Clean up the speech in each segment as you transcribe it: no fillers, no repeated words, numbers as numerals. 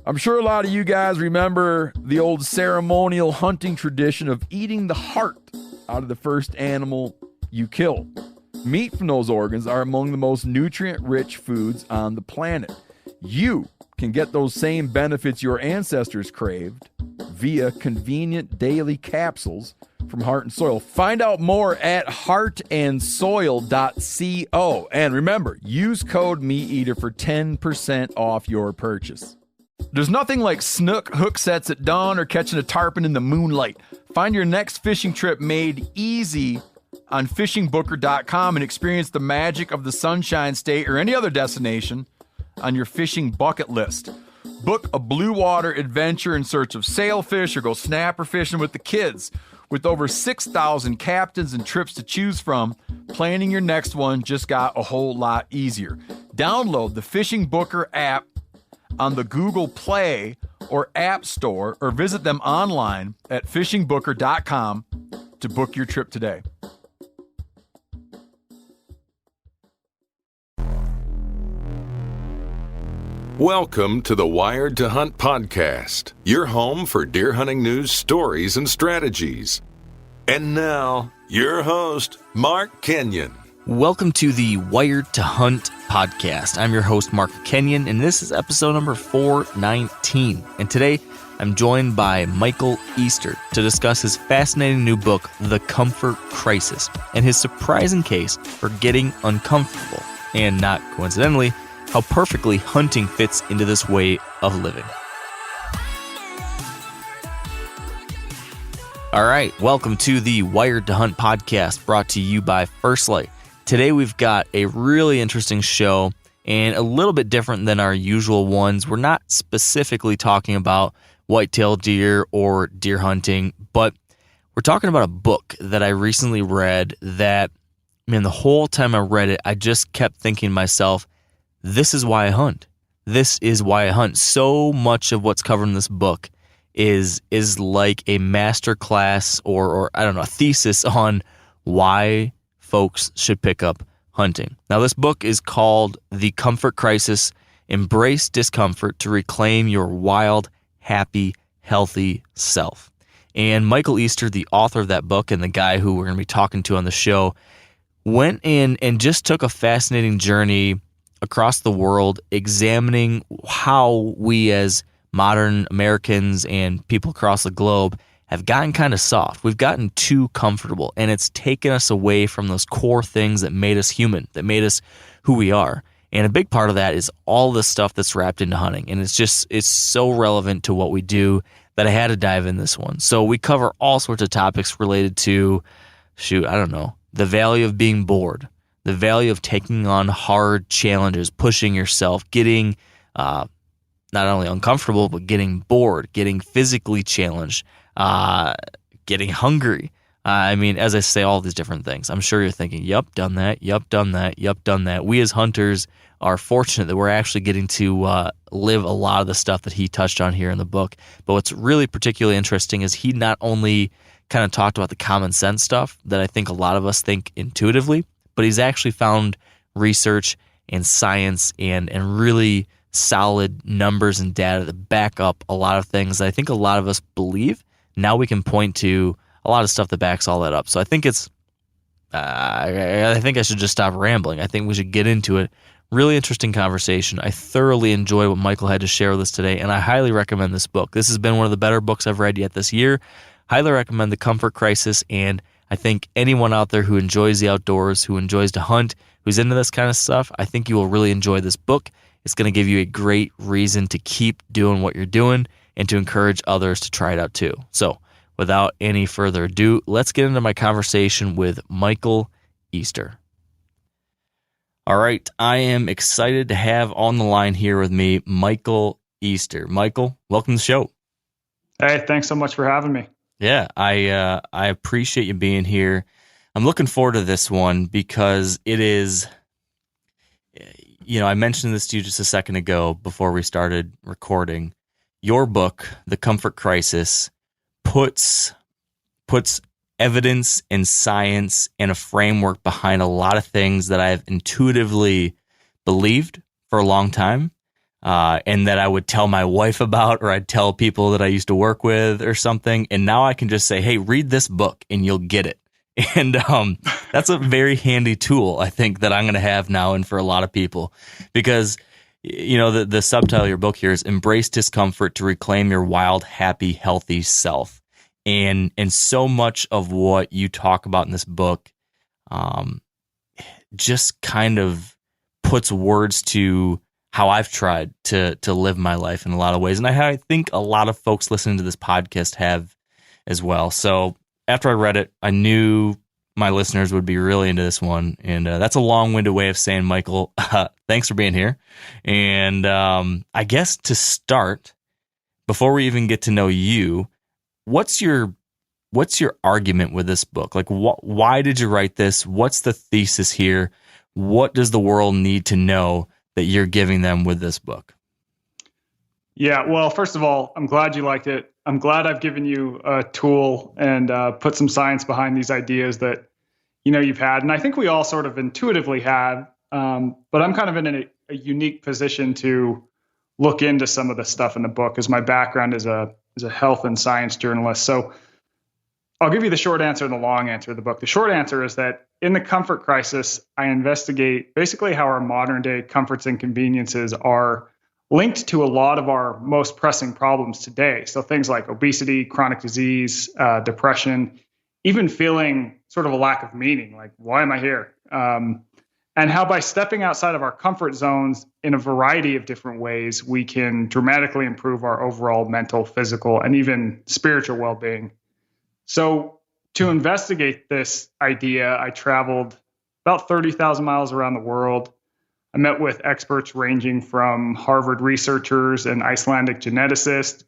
I'm sure a lot of you guys remember the old ceremonial hunting tradition of eating the heart out of the first animal you kill. Meat from those organs are among the most nutrient-rich foods on the planet. You can get those same benefits your ancestors craved via convenient daily capsules from Heart and Soil. Find out more at heartandsoil.co. And remember, use code MeatEater for 10% off your purchase. There's nothing like snook hook sets at dawn or catching a tarpon in the moonlight. Find your next fishing trip made easy on fishingbooker.com and experience the magic of the Sunshine State or any other destination on your fishing bucket list. Book a blue water adventure in search of sailfish or go snapper fishing with the kids. With over 6,000 captains and trips to choose from, planning your next one just got a whole lot easier. Download the Fishing Booker app on the Google Play or App Store or visit them online at fishingbooker.com to book your trip today. Welcome to the Wired to Hunt podcast, your home for deer hunting news, stories, and strategies. And now, your host, Mark Kenyon. Welcome to the Wired to Hunt podcast. I'm your host, Mark Kenyon, and this is episode number 419. And today, I'm joined by Michael Easter to discuss his fascinating new book, The Comfort Crisis, and his surprising case for getting uncomfortable, and not coincidentally, how perfectly hunting fits into this way of living. All right, welcome to the Wired to Hunt podcast, brought to you by First Light. Today we've got a really interesting show and a little bit different than our usual ones. We're not specifically talking about whitetail deer or deer hunting, but we're talking about a book that I recently read that, man, the whole time I read it, I just kept thinking to myself, this is why I hunt. This is why I hunt. So much of what's covered in this book is like a master class or I don't know, a thesis on why folks should pick up hunting. Now, this book is called The Comfort Crisis: Embrace Discomfort to Reclaim Your Wild, Happy, Healthy Self. And Michael Easter, the author of that book and the guy who we're going to be talking to on the show, went in and just took a fascinating journey across the world, examining how we as modern Americans and people across the globe have gotten kind of soft. We've gotten too comfortable, and it's taken us away from those core things that made us human, that made us who we are. And a big part of that is all the stuff that's wrapped into hunting. And it's so relevant to what we do that I had to dive in this one. So we cover all sorts of topics related to, the value of being bored, the value of taking on hard challenges, pushing yourself, getting not only uncomfortable, but getting bored, getting physically challenged, getting hungry. As I say all these different things, I'm sure you're thinking, yep, done that, yep, done that, yep, done that. We as hunters are fortunate that we're actually getting to live a lot of the stuff that he touched on here in the book. But what's really particularly interesting is he not only kind of talked about the common sense stuff that I think a lot of us think intuitively, but he's actually found research and science and really solid numbers and data that back up a lot of things that I think a lot of us believe. Now we can point to a lot of stuff that backs all that up. So I think I think I should just stop rambling. I think we should get into it. Really interesting conversation. I thoroughly enjoy what Michael had to share with us today, and I highly recommend this book. This has been one of the better books I've read yet this year. Highly recommend The Comfort Crisis, and I think anyone out there who enjoys the outdoors, who enjoys to hunt, who's into this kind of stuff, I think you will really enjoy this book. It's going to give you a great reason to keep doing what you're doing and to encourage others to try it out too. So without any further ado, let's get into my conversation with Michael Easter. All right, I am excited to have on the line here with me Michael Easter. Michael, welcome to the show. Hey, thanks so much for having me. Yeah, I appreciate you being here. I'm looking forward to this one because it is, I mentioned this to you just a second ago before we started recording. Your book, The Comfort Crisis, puts evidence and science and a framework behind a lot of things that I've intuitively believed for a long time. and that I would tell my wife about, or I'd tell people that I used to work with or something. And now I can just say, hey, read this book and you'll get it. And that's a very handy tool, I think, that I'm going to have now and for a lot of people, because the subtitle of your book here is Embrace Discomfort to Reclaim Your Wild, Happy, Healthy Self. And so much of what you talk about in this book just kind of puts words to how I've tried to live my life in a lot of ways. And I think a lot of folks listening to this podcast have as well. So after I read it, I knew my listeners would be really into this one. And that's a long-winded way of saying, Michael, thanks for being here. And I guess to start, before we even get to know you, what's your argument with this book? Like, why did you write this? What's the thesis here? What does the world need to know that you're giving them with this book? Yeah, well, first of all, I'm glad you liked it. I'm glad I've given you a tool and put some science behind these ideas that you've had, and I think we all sort of intuitively have. But I'm kind of in a unique position to look into some of the stuff in the book, as my background is a health and science journalist. So I'll give you the short answer and the long answer of the book. The short answer is that in the comfort crisis, I investigate basically how our modern day comforts and conveniences are linked to a lot of our most pressing problems today. So things like obesity, chronic disease, depression, even feeling sort of a lack of meaning, like, why am I here? And how by stepping outside of our comfort zones in a variety of different ways, we can dramatically improve our overall mental, physical, and even spiritual well-being. So to investigate this idea, I traveled about 30,000 miles around the world. I met with experts ranging from Harvard researchers and Icelandic geneticists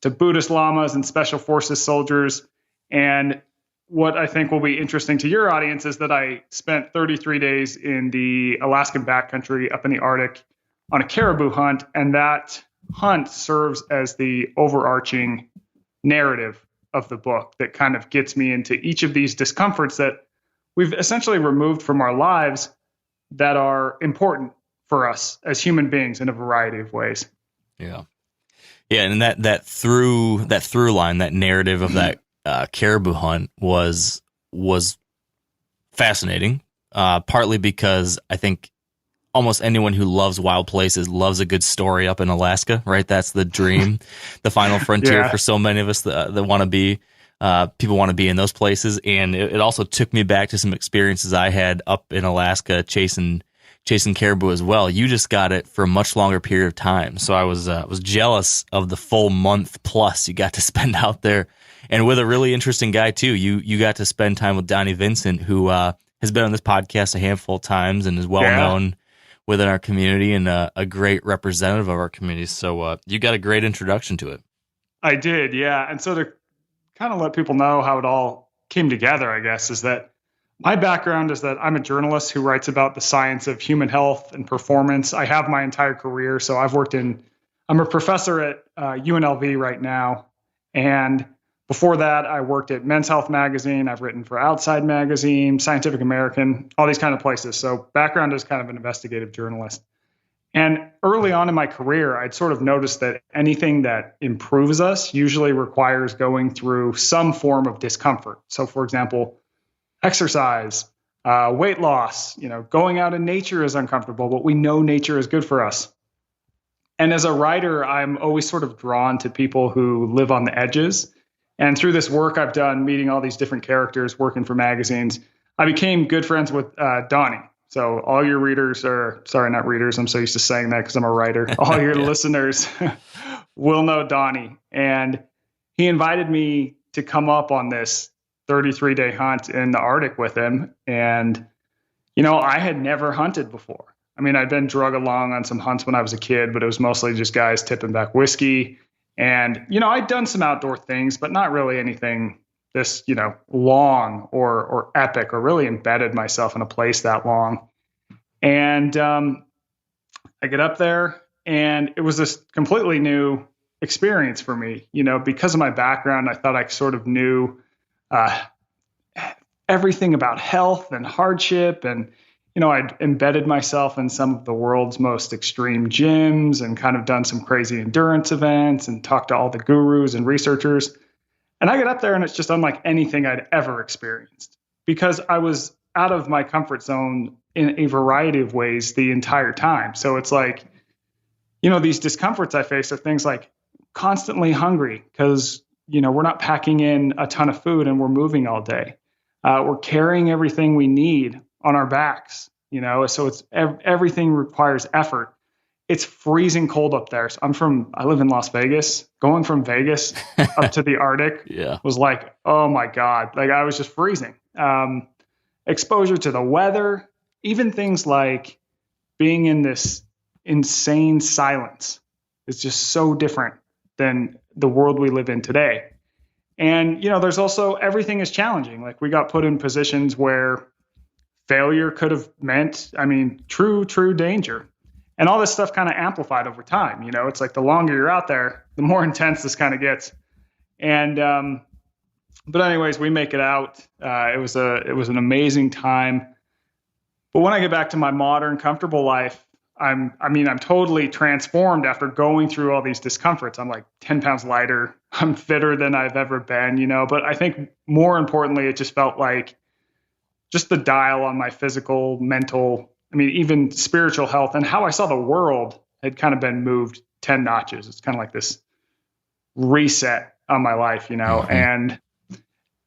to Buddhist lamas and special forces soldiers. And what I think will be interesting to your audience is that I spent 33 days in the Alaskan backcountry up in the Arctic on a caribou hunt. And that hunt serves as the overarching narrative of the book that kind of gets me into each of these discomforts that we've essentially removed from our lives that are important for us as human beings in a variety of ways. Yeah. Yeah. And that through line, that narrative of that caribou hunt was fascinating, partly because I think almost anyone who loves wild places loves a good story up in Alaska, right? That's the dream, the final frontier for so many of us that want to be. People want to be in those places. And it also took me back to some experiences I had up in Alaska chasing caribou as well. You just got it for a much longer period of time. So I was jealous of the full month plus you got to spend out there. And with a really interesting guy too. You got to spend time with Donnie Vincent, who has been on this podcast a handful of times and is well known within our community and a great representative of our community. So you got a great introduction to it. I did, yeah. And so to kind of let people know how it all came together, I guess, is that my background is that I'm a journalist who writes about the science of human health and performance. I have my entire career. So I'm a professor at UNLV right now. And before that, I worked at Men's Health Magazine. I've written for Outside Magazine, Scientific American, all these kind of places. So background is kind of an investigative journalist. And early on in my career, I'd sort of noticed that anything that improves us usually requires going through some form of discomfort. So for example, exercise, weight loss, going out in nature is uncomfortable, but we know nature is good for us. And as a writer, I'm always sort of drawn to people who live on the edges. And through this work I've done, meeting all these different characters, working for magazines, I became good friends with Donnie. So all your readers not readers, I'm so used to saying that because I'm a writer. All your listeners will know Donnie. And he invited me to come up on this 33-day hunt in the Arctic with him. And, I had never hunted before. I mean, I'd been drug along on some hunts when I was a kid, but it was mostly just guys tipping back whiskey. And, I'd done some outdoor things, but not really anything this, long or epic or really embedded myself in a place that long. And I get up there and it was this completely new experience for me. Because of my background, I thought I sort of knew everything about health and hardship and I'd embedded myself in some of the world's most extreme gyms and kind of done some crazy endurance events and talked to all the gurus and researchers. And I get up there and it's just unlike anything I'd ever experienced because I was out of my comfort zone in a variety of ways the entire time. So it's like, these discomforts I face are things like constantly hungry because, we're not packing in a ton of food and we're moving all day. We're carrying everything we need on our backs, so it's everything requires effort. It's freezing cold up there. So I live in Las Vegas. Going from Vegas up to the Arctic was like, oh my God, like I was just freezing. Exposure to the weather, even things like being in this insane silence is just so different than the world we live in today. And, there's also everything is challenging. Like we got put in positions where failure could have meant, true danger. And all this stuff kind of amplified over time. It's like the longer you're out there, the more intense this kind of gets. And, but anyways, we make it out. It was an amazing time. But when I get back to my modern, comfortable life, I'm totally transformed after going through all these discomforts. I'm like 10 pounds lighter. I'm fitter than I've ever been, but I think more importantly, it just felt like just the dial on my physical, mental, even spiritual health and how I saw the world had kind of been moved 10 notches. It's kind of like this reset on my life, and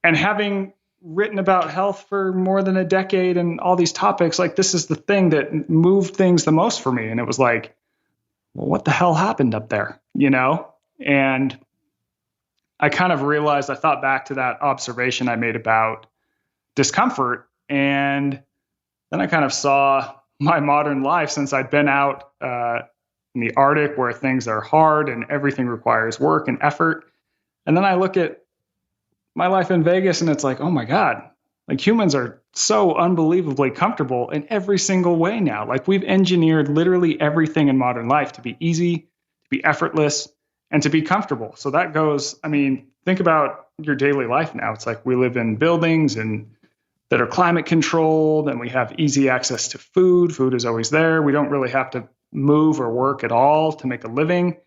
having written about health for more than a decade and all these topics, like this is the thing that moved things the most for me. And it was like, well, what the hell happened up there, And I kind of realized, I thought back to that observation I made about discomfort. And then I kind of saw my modern life since I'd been out in the Arctic where things are hard and everything requires work and effort. And then I look at my life in Vegas and it's like, oh my God, like humans are so unbelievably comfortable in every single way now. Like we've engineered literally everything in modern life to be easy, to be effortless, and to be comfortable. So that goes, think about your daily life now. It's like we live in buildings and that are climate controlled and we have easy access to food. Food is always there. We don't really have to move or work at all to make a living.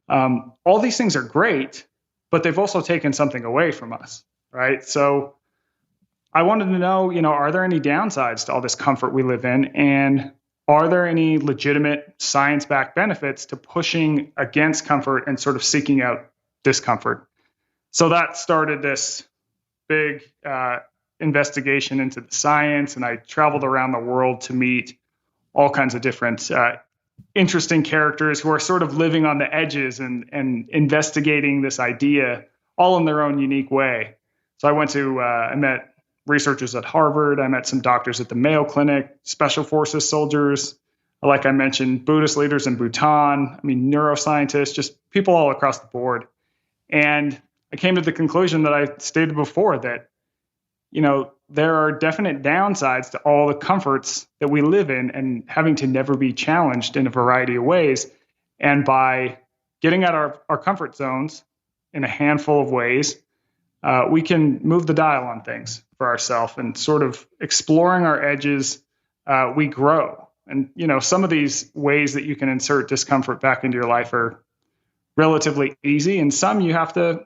All these things are great, but they've also taken something away from us, right? So I wanted to know, are there any downsides to all this comfort we live in? And are there any legitimate science-backed benefits to pushing against comfort and sort of seeking out discomfort? So that started this big investigation into the science, and I traveled around the world to meet all kinds of different interesting characters who are sort of living on the edges and investigating this idea all in their own unique way. So I met researchers at Harvard. I met some doctors at the Mayo Clinic, Special Forces soldiers, like I mentioned, Buddhist leaders in Bhutan, neuroscientists, just people all across the board. And I came to the conclusion that I stated before that, there are definite downsides to all the comforts that we live in and having to never be challenged in a variety of ways. And by getting out our comfort zones in a handful of ways, we can move the dial on things for ourselves and sort of exploring our edges, we grow. And, some of these ways that you can insert discomfort back into your life are relatively easy. And some you have to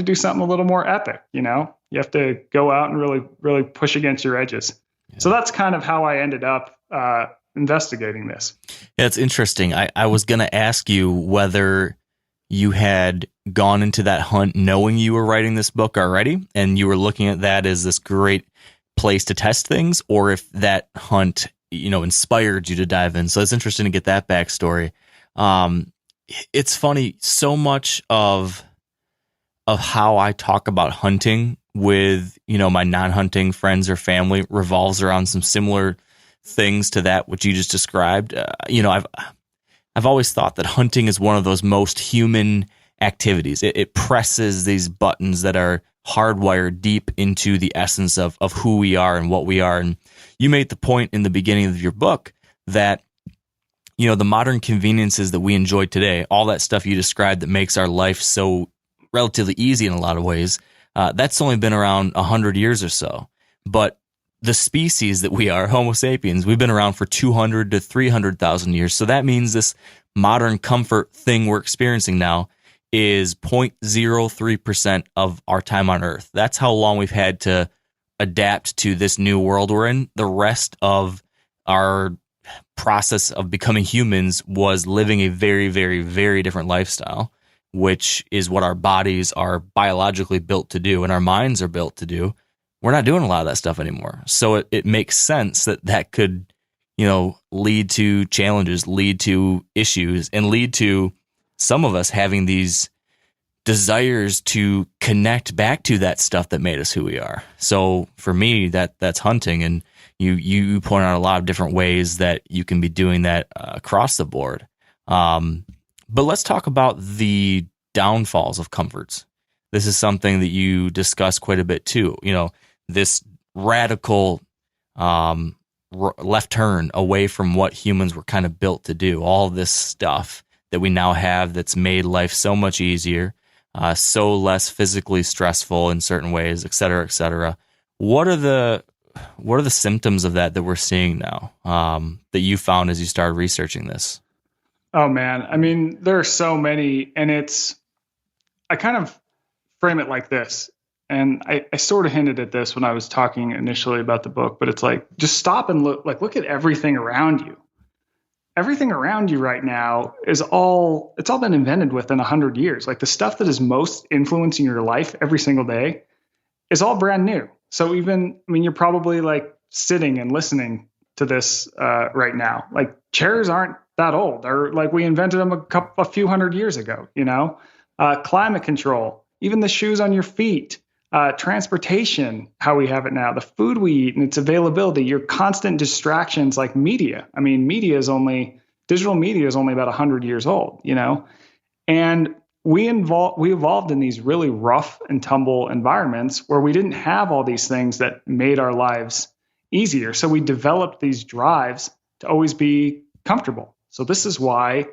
do something a little more epic, You have to go out and really, really push against your edges. Yeah. So that's kind of how I ended up investigating this. Yeah, it's interesting. I was going to ask you whether you had gone into that hunt knowing you were writing this book already, and you were looking at that as this great place to test things, or if that hunt, inspired you to dive in. So it's interesting to get that backstory. It's funny, so much of how I talk about hunting with, my non-hunting friends or family revolves around some similar things to that, which you just described. I've always thought that hunting is one of those most human activities. It presses these buttons that are hardwired deep into the essence of who we are and what we are. And you made the point in the beginning of your book that, the modern conveniences that we enjoy today, all that stuff you described that makes our life so relatively easy in a lot of ways, that's only been around 100 years or so. But the species that we are, Homo sapiens, we've been around for 200 to 300,000 years. So that means this modern comfort thing we're experiencing now is 0.03% of our time on Earth. That's how long we've had to adapt to this new world we're in. The rest of our process of becoming humans was living a very, very, very different lifestyle, which is what our bodies are biologically built to do and our minds are built to do. We're not doing a lot of that stuff anymore. So it makes sense that could, lead to challenges, lead to issues, and lead to some of us having these desires to connect back to that stuff that made us who we are. So for me, that's hunting, and you point out a lot of different ways that you can be doing that across the board. But let's talk about the downfalls of comforts. This is something that you discuss quite a bit too. This radical left turn away from what humans were kind of built to do. All this stuff that we now have that's made life so much easier, so less physically stressful in certain ways, et cetera, et cetera. What are the symptoms of that we're seeing now that you found as you started researching this? Oh man, I mean, there are so many, and I kind of frame it like this. And I sort of hinted at this when I was talking initially about the book, but it's like, just stop and look at everything around you. Everything around you right now it's all been invented within 100 years. Like the stuff that is most influencing your life every single day is all brand new. So you're probably like sitting and listening to this right now. Like chairs aren't that old. They're like, we invented them a few hundred years ago, climate control, even the shoes on your feet. Transportation, how we have it now, the food we eat and its availability, your constant distractions like media. I mean, digital media is only about 100 years old, and we evolved in these really rough and tumble environments where we didn't have all these things that made our lives easier. So we developed these drives to always be comfortable. So this is why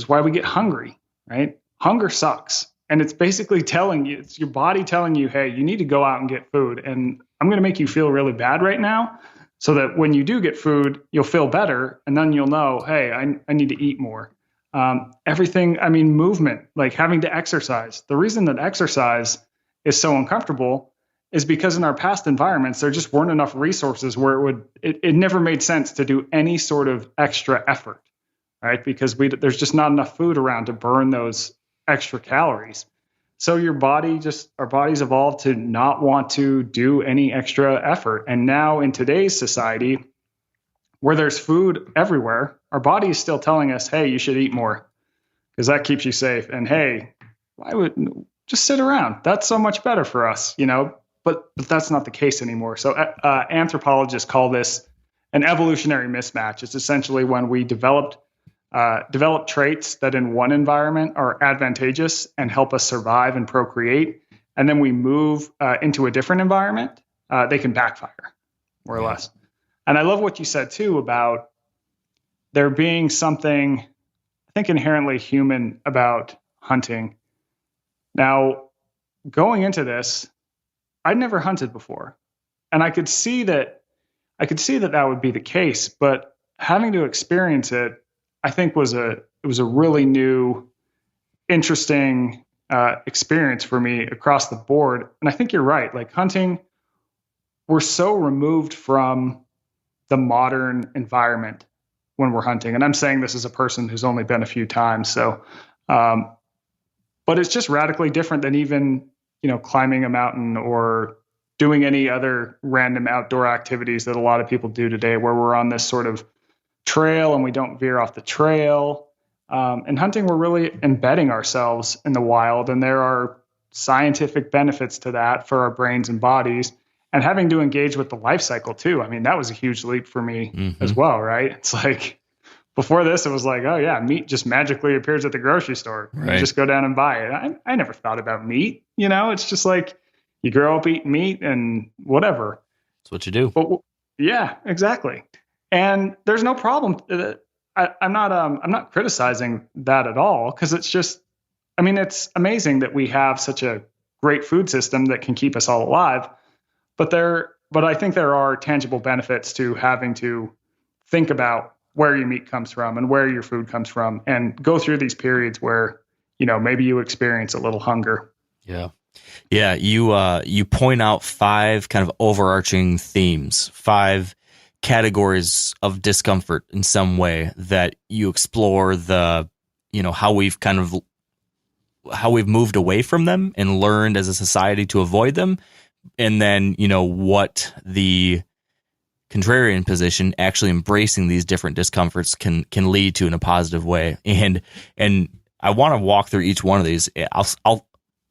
we get hungry, right? Hunger sucks. And it's basically it's your body telling you, hey, you need to go out and get food. And I'm going to make you feel really bad right now so that when you do get food, you'll feel better. And then you'll know, hey, I need to eat more. Movement, like having to exercise. The reason that exercise is so uncomfortable is because in our past environments, there just weren't enough resources where it never made sense to do any sort of extra effort, right? Because there's just not enough food around to burn those extra calories. So our bodies evolved to not want to do any extra effort. And now in today's society, where there's food everywhere, our body is still telling us, hey, you should eat more because that keeps you safe. And hey, why would just sit around? That's so much better for us, but that's not the case anymore. So anthropologists call this an evolutionary mismatch. It's essentially when we develop traits that in one environment are advantageous and help us survive and procreate, and then we move into a different environment, they can backfire, more or less. And I love what you said, too, about there being something, I think, inherently human about hunting. Now, going into this, I'd never hunted before, and I could see that would be the case, but having to experience it, I think it was a really new, interesting experience for me across the board. And I think you're right. Like hunting, we're so removed from the modern environment when we're hunting. And I'm saying this as a person who's only been a few times. So, but it's just radically different than even, climbing a mountain or doing any other random outdoor activities that a lot of people do today, where we're on this sort of trail and we don't veer off the trail. In hunting, we're really embedding ourselves in the wild, and there are scientific benefits to that for our brains and bodies, and having to engage with the life cycle too. I mean, that was a huge leap for me as well, right? It's like before this, it was like, oh yeah, meat just magically appears at the grocery store. Right. You just go down and buy it. I never thought about meat. It's just like you grow up eating meat and whatever. That's what you do. But, yeah, exactly. And there's no problem. I'm not criticizing that at all, because it's just, it's amazing that we have such a great food system that can keep us all alive. But there but I think there are tangible benefits to having to think about where your meat comes from and where your food comes from, and go through these periods where, maybe you experience a little hunger. Yeah. Yeah. You point out 5 kind of overarching themes, 5 categories of discomfort in some way that you explore how we've moved away from them and learned as a society to avoid them. And then, what the contrarian position, actually embracing these different discomforts can lead to in a positive way. And I want to walk through each one of these.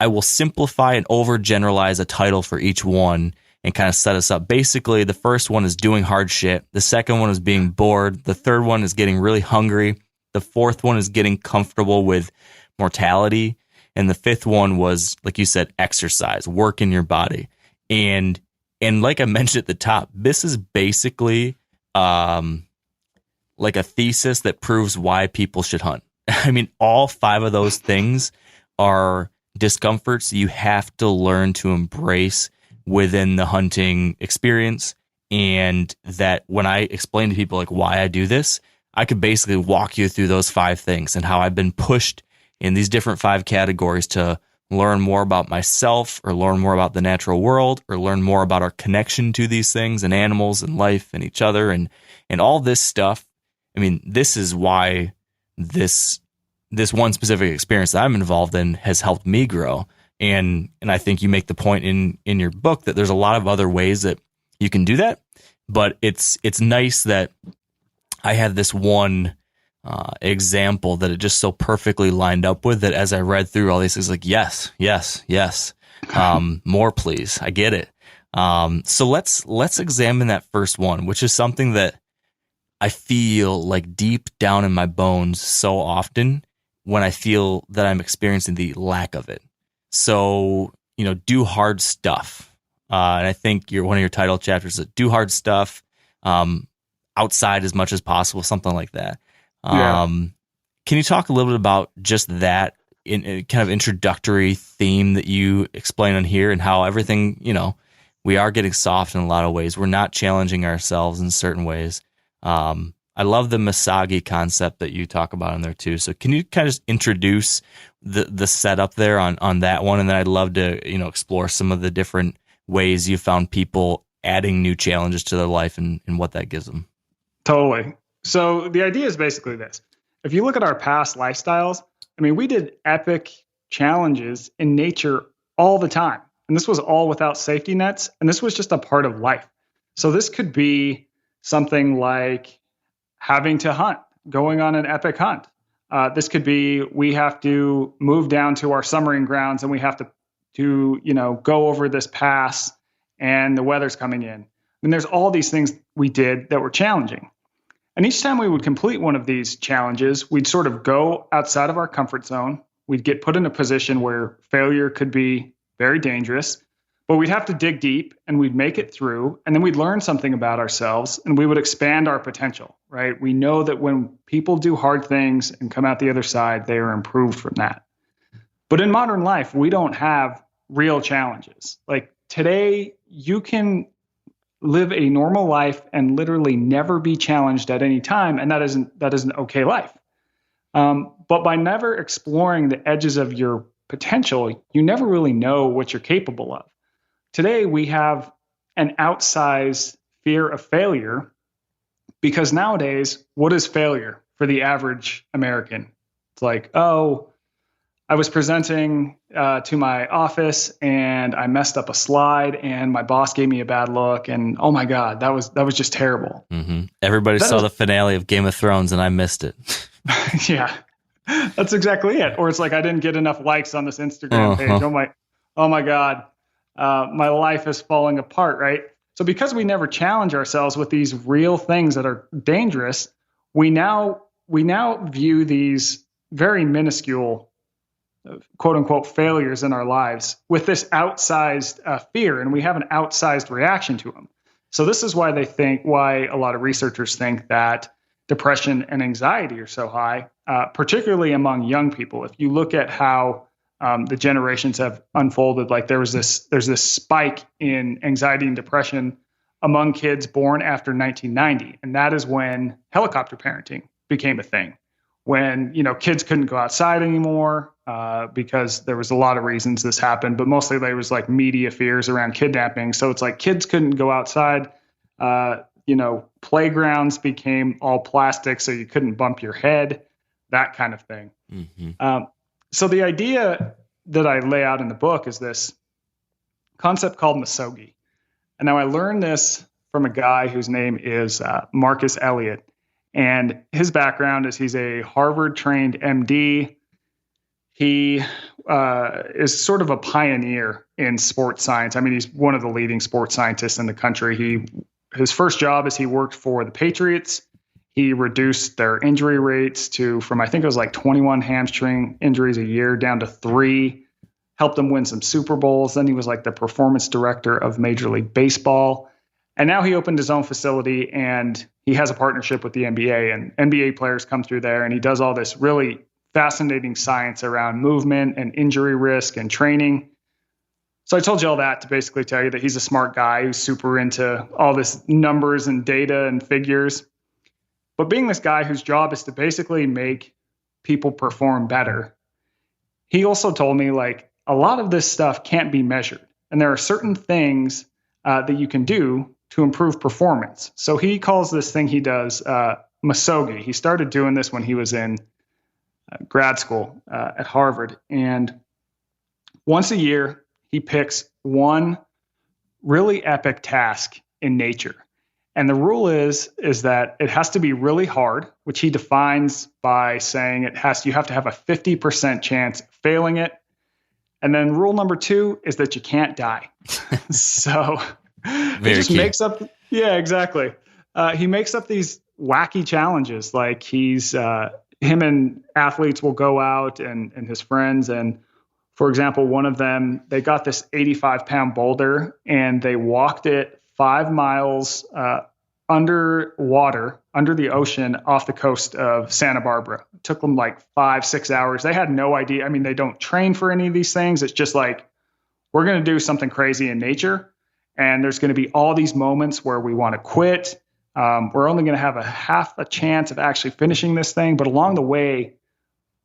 I will simplify and overgeneralize a title for each one and kind of set us up. Basically, the first one is doing hard shit. The second one is being bored. The third one is getting really hungry. The fourth one is getting comfortable with mortality. And the fifth one was, like you said, exercise, work in your body. And like I mentioned at the top, this is basically like a thesis that proves why people should hunt. I mean, all 5 of those things are discomforts you have to learn to embrace within the hunting experience. And that when I explain to people like why I do this, I could basically walk you through those 5 things and how I've been pushed in these different 5 categories to learn more about myself, or learn more about the natural world, or learn more about our connection to these things and animals and life and each other and all this stuff. I mean, this is why this one specific experience that I'm involved in has helped me grow. And I think you make the point in your book that there's a lot of other ways that you can do that, but it's nice that I had this one example that it just so perfectly lined up with that as I read through all these things, like, yes. More, please. I get it. So let's examine that first one, which is something that I feel like deep down in my bones so often when I feel that I'm experiencing the lack of it. So, do hard stuff. And I think one of your title chapters is do hard stuff, outside as much as possible, something like that. Yeah. Can you talk a little bit about just that in kind of introductory theme that you explain on here, and how everything, we are getting soft in a lot of ways. We're not challenging ourselves in certain ways. I love the Misagi concept that you talk about in there too. So can you kind of introduce the setup there on that one? And then I'd love to, explore some of the different ways you found people adding new challenges to their life and what that gives them. Totally. So the idea is basically this. If you look at our past lifestyles, I mean, we did epic challenges in nature all the time. And this was all without safety nets. And this was just a part of life. So this could be something like having to hunt, going on an epic hunt. This could be we have to move down to our summering grounds and we have to go over this pass and the weather's coming in. I mean, there's all these things we did that were challenging. And each time we would complete one of these challenges, we'd sort of go outside of our comfort zone. We'd get put in a position where failure could be very dangerous, but we'd have to dig deep and we'd make it through. And then we'd learn something about ourselves and we would expand our potential, right? We know that when people do hard things and come out the other side, they are improved from that. But in modern life, we don't have real challenges. Like today, you can live a normal life and literally never be challenged at any time. And that is an okay life. But by never exploring the edges of your potential, you never really know what you're capable of. Today, we have an outsized fear of failure because nowadays, what is failure for the average American? It's like, oh, I was presenting to my office and I messed up a slide and my boss gave me a bad look and oh my God, that was just terrible. Mm-hmm. Everybody saw the finale of Game of Thrones and I missed it. Yeah, that's exactly it. Or it's like I didn't get enough likes on this Instagram page. Oh my God, my life is falling apart, right? So because we never challenge ourselves with these real things that are dangerous, we now view these very minuscule quote unquote failures in our lives with this outsized fear, and we have an outsized reaction to them. So this is why a lot of researchers think that depression and anxiety are so high, particularly among young people. If you look at how the generations have unfolded, like there's this spike in anxiety and depression among kids born after 1990. And that is when helicopter parenting became a thing, when, kids couldn't go outside anymore because there was a lot of reasons this happened, but mostly there was like media fears around kidnapping. So it's like kids couldn't go outside. Playgrounds became all plastic, so you couldn't bump your head, that kind of thing. Mm-hmm. So the idea that I lay out in the book is this concept called misogi. And now I learned this from a guy whose name is Marcus Elliott. And his background is he's a Harvard-trained MD. He is sort of a pioneer in sports science. I mean, he's one of the leading sports scientists in the country. His first job is he worked for the Patriots. He reduced their injury rates from I think it was like 21 hamstring injuries a year down to 3, helped them win some Super Bowls. Then he was like the performance director of Major League Baseball. And now he opened his own facility and he has a partnership with the NBA, and NBA players come through there, and he does all this really fascinating science around movement and injury risk and training. So I told you all that to basically tell you that he's a smart guy who's super into all this numbers and data and figures. But being this guy whose job is to basically make people perform better, he also told me like a lot of this stuff can't be measured. And there are certain things that you can do to improve performance. So he calls this thing he does misogi. He started doing this when he was in grad school at Harvard. And once a year, he picks one really epic task in nature. And the rule is that it has to be really hard, which he defines by saying you have to have a 50% chance of failing it. And then rule number 2 is that you can't die. So he just makes up. Yeah, exactly. He makes up these wacky challenges. Like him and athletes will go out and his friends. And for example, one of them, they got this 85-pound boulder and they walked it 5 miles underwater, under the ocean, off the coast of Santa Barbara. It took them like 5-6 hours. They had no idea. I mean, they don't train for any of these things. It's just like, we're going to do something crazy in nature. And there's going to be all these moments where we want to quit. We're only going to have a half a chance of actually finishing this thing. But along the way,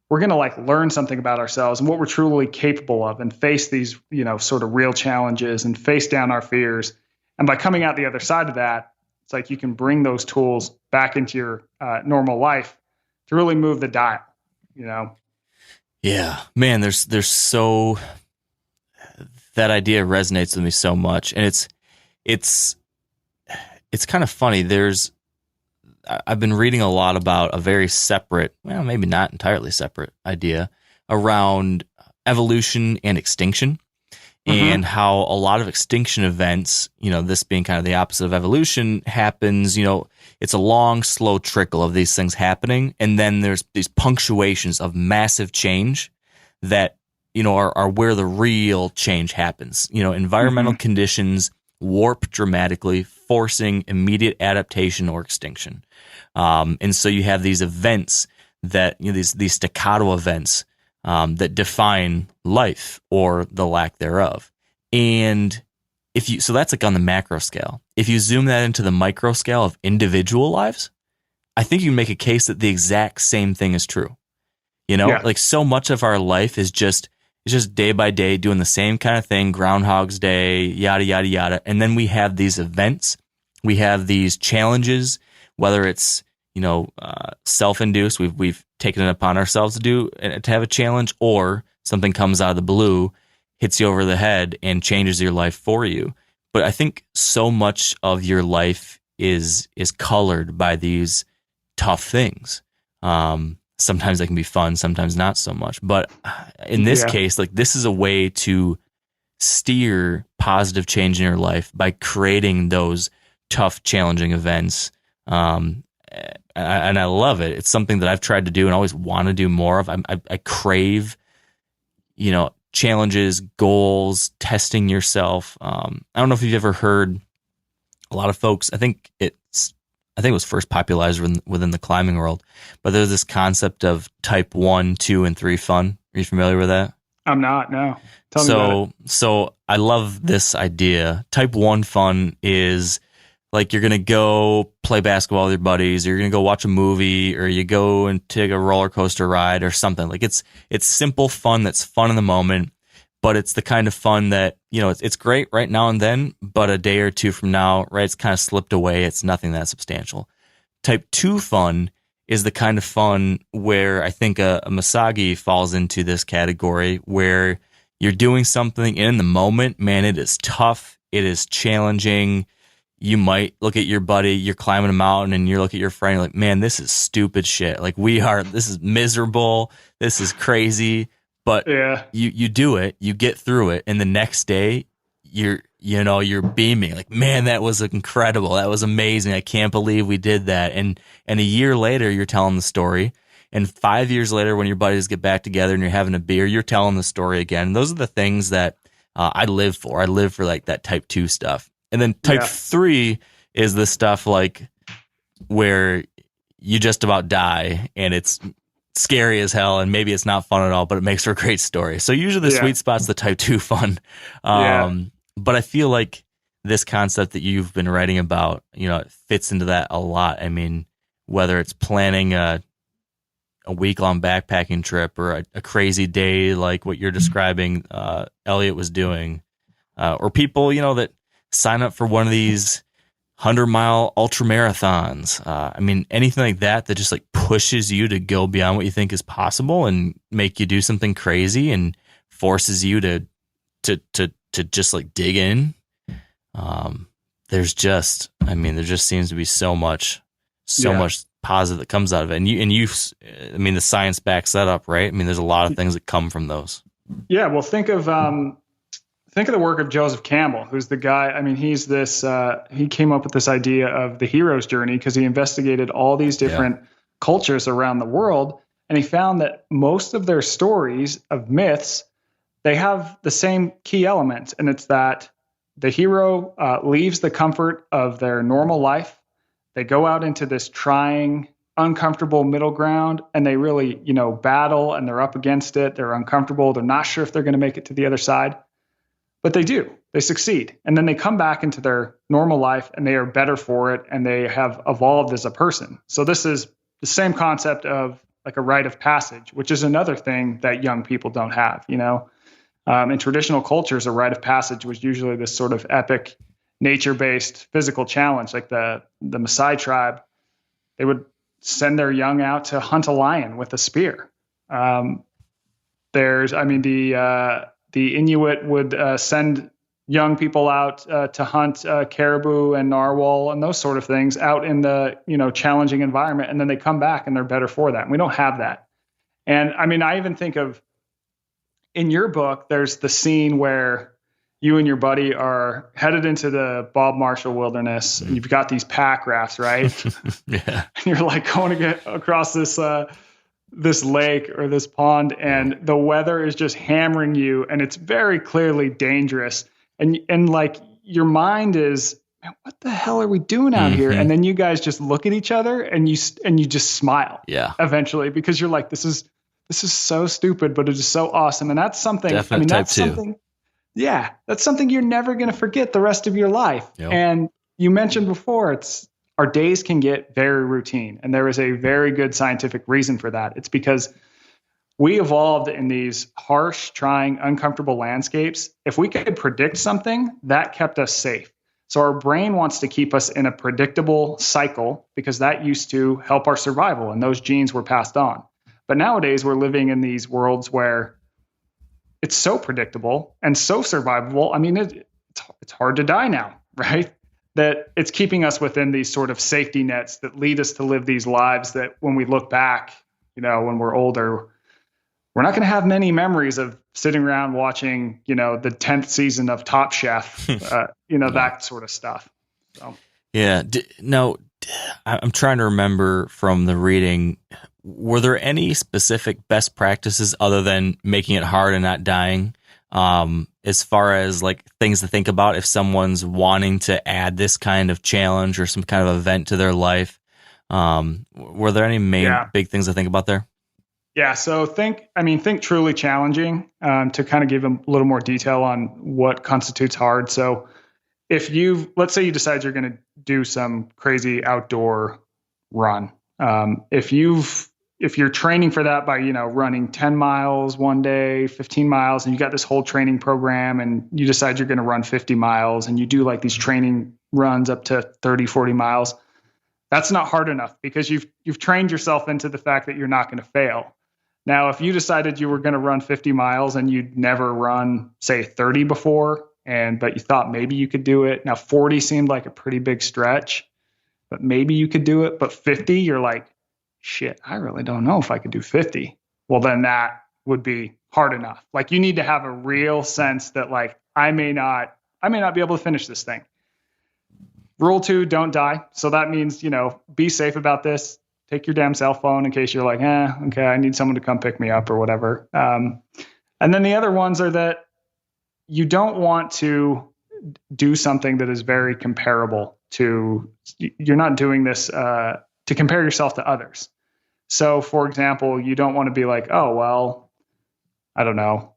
we're going to like learn something about ourselves and what we're truly capable of, and face these, sort of real challenges and face down our fears. And by coming out the other side of that, it's like you can bring those tools back into your normal life to really move the dial, Yeah, man, there's so, that idea resonates with me so much. And it's kind of funny. I've been reading a lot about a very separate, well, maybe not entirely separate idea around evolution and extinction, and how a lot of extinction events, this being kind of the opposite of evolution, happens, it's a long, slow trickle of these things happening. And then there's these punctuations of massive change that, are where the real change happens. Environmental conditions warp dramatically, forcing immediate adaptation or extinction. And so you have these events that, these staccato events that define life or the lack thereof. And so that's like on the macro scale. If you zoom that into the micro scale of individual lives, I think you can make a case that the exact same thing is true. Like so much of our life is just day by day doing the same kind of thing, Groundhog's Day, yada, yada, yada. And then we have these events, we have these challenges, whether it's, self-induced, we've taken it upon ourselves to have a challenge, or something comes out of the blue, hits you over the head and changes your life for you. But I think so much of your life is colored by these tough things. Sometimes they can be fun, sometimes not so much. But in this case, like, this is a way to steer positive change in your life by creating those tough, challenging events. And I love it. It's something that I've tried to do and always want to do more of. I crave, challenges, goals, testing yourself. I don't know if you've ever heard a lot of folks. I think it was first popularized within the climbing world, but there's this concept of type 1, 2, and 3 fun. Are you familiar with that? I'm not, no. Tell me about it. So I love this idea. Type 1 fun is like you're going to go play basketball with your buddies, or you're going to go watch a movie, or you go and take a roller coaster ride or something. Like it's simple fun that's fun in the moment, but it's the kind of fun that, it's great right now and then, but a day or two from now, right, it's kind of slipped away. It's nothing that substantial. Type 2 fun is the kind of fun where I think a Misagi falls into this category, where you're doing something in the moment. Man, it is tough. It is challenging. You might look at your buddy, you're climbing a mountain, and you look at your friend, you're like, man, this is stupid shit. Like this is miserable. This is crazy. But you do it, you get through it. And the next day you're beaming like, man, that was incredible. That was amazing. I can't believe we did that. And a year later, you're telling the story. And 5 years later, when your buddies get back together and you're having a beer, you're telling the story again. And those are the things that I live for. I live for like that type 2 stuff. And then type 3 is the stuff like where you just about die and it's scary as hell and maybe it's not fun at all, but it makes for a great story. So usually the sweet spot's the type 2 fun. But I feel like this concept that you've been writing about, it fits into that a lot. I mean, whether it's planning a week-long backpacking trip or a crazy day like what you're describing Elliot was doing, or people, that sign up for one of these 100-mile ultra marathons. I mean, anything like that just like pushes you to go beyond what you think is possible and make you do something crazy and forces you to just like dig in. There just seems to be so much positive that comes out of it. And the science backs that up, right? I mean, there's a lot of things that come from those. Yeah. Well, think of the work of Joseph Campbell, who's the guy. I mean, he's this, he came up with this idea of the hero's journey because he investigated all these different cultures around the world. And he found that most of their stories of myths, they have the same key elements. And it's that the hero leaves the comfort of their normal life. They go out into this trying, uncomfortable middle ground, and they really, battle, and they're up against it. They're uncomfortable. They're not sure if they're going to make it to the other side, but they do. They succeed. And then they come back into their normal life and they are better for it. And they have evolved as a person. So this is the same concept of like a rite of passage, which is another thing that young people don't have, in traditional cultures, a rite of passage was usually this sort of epic nature-based physical challenge. Like the Maasai tribe, they would send their young out to hunt a lion with a spear. The Inuit would send young people out to hunt caribou and narwhal and those sort of things out in the challenging environment, and then they come back and they're better for that. And we don't have that. And I mean, I even think of in your book, there's the scene where you and your buddy are headed into the Bob Marshall Wilderness, and you've got these pack rafts, right? Yeah. And you're like going to get across this lake or this pond, and the weather is just hammering you, and it's very clearly dangerous. And like your mind is, man, what the hell are we doing out here? And then you guys just look at each other and you just smile. Yeah. Eventually, because you're like, this is so stupid, but it is so awesome. And that's something. That's something. Yeah, that's something you're never going to forget the rest of your life. Yep. And you mentioned before, our days can get very routine, and there is a very good scientific reason for that. It's because we evolved in these harsh, trying, uncomfortable landscapes. If we could predict something, that kept us safe. So our brain wants to keep us in a predictable cycle because that used to help our survival, and those genes were passed on. But nowadays, we're living in these worlds where it's so predictable and so survivable. I mean, it's hard to die now, right? That it's keeping us within these sort of safety nets that lead us to live these lives that when we look back, when we're older, we're not going to have many memories of sitting around watching, the 10th season of Top Chef, that sort of stuff. So. Yeah. I'm trying to remember from the reading, were there any specific best practices other than making it hard and not dying? As far as like things to think about if someone's wanting to add this kind of challenge or some kind of event to their life, were there any big things to think about there? Yeah. So think truly challenging, to kind of give them a little more detail on what constitutes hard. So if let's say you decide you're going to do some crazy outdoor run. If you're training for that by, running 10 miles one day, 15 miles, and you got this whole training program and you decide you're going to run 50 miles and you do like these training runs up to 30, 40 miles, that's not hard enough because you've trained yourself into the fact that you're not going to fail. Now, if you decided you were going to run 50 miles and you'd never run, say, 30 before, but you thought maybe you could do it. Now, 40 seemed like a pretty big stretch, but maybe you could do it. But 50, you're like, shit, I really don't know if I could do 50. Well, then that would be hard enough. Like you need to have a real sense that like, I may not be able to finish this thing. Rule 2, don't die. So that means, be safe about this. Take your damn cell phone in case you're like, okay, I need someone to come pick me up or whatever. And then the other ones are that you don't want to do something that is very comparable to, you're not doing this to compare yourself to others. So for example, you don't want to be like, oh, well, I don't know.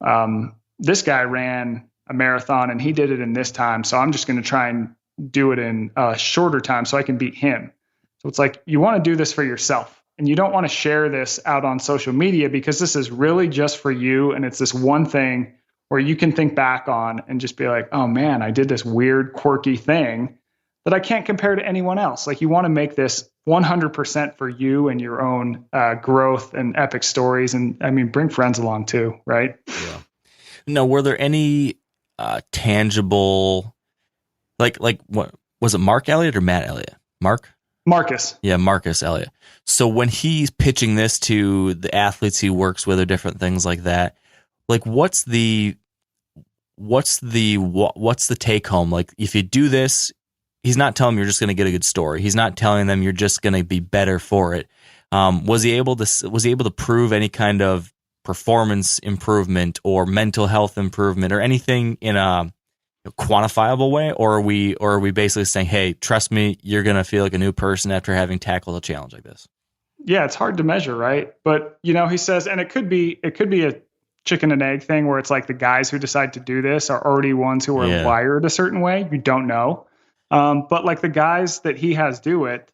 This guy ran a marathon and he did it in this time. So I'm just going to try and do it in a shorter time so I can beat him. So it's like, you want to do this for yourself and you don't want to share this out on social media because this is really just for you. And it's this one thing where you can think back on and just be like, oh man, I did this weird, quirky thing that I can't compare to anyone else. Like you want to make this 100% for you and your own growth and epic stories. And I mean, bring friends along too, right? Yeah. Now, were there any tangible, like what was it, Mark Elliott or Matt Elliott? Marcus. Yeah, Marcus Elliott. So when he's pitching this to the athletes he works with or different things like that, like what's the take home? Like if you do this, he's not telling them you're just going to get a good story. He's not telling them you're just going to be better for it. Was he able to prove any kind of performance improvement or mental health improvement or anything in a quantifiable way, or are we basically saying, hey, trust me, you're going to feel like a new person after having tackled a challenge like this? Yeah, it's hard to measure, right? But he says, and it could be a chicken and egg thing where it's like the guys who decide to do this are already ones who are wired a certain way. You don't know. But like the guys that he has do it,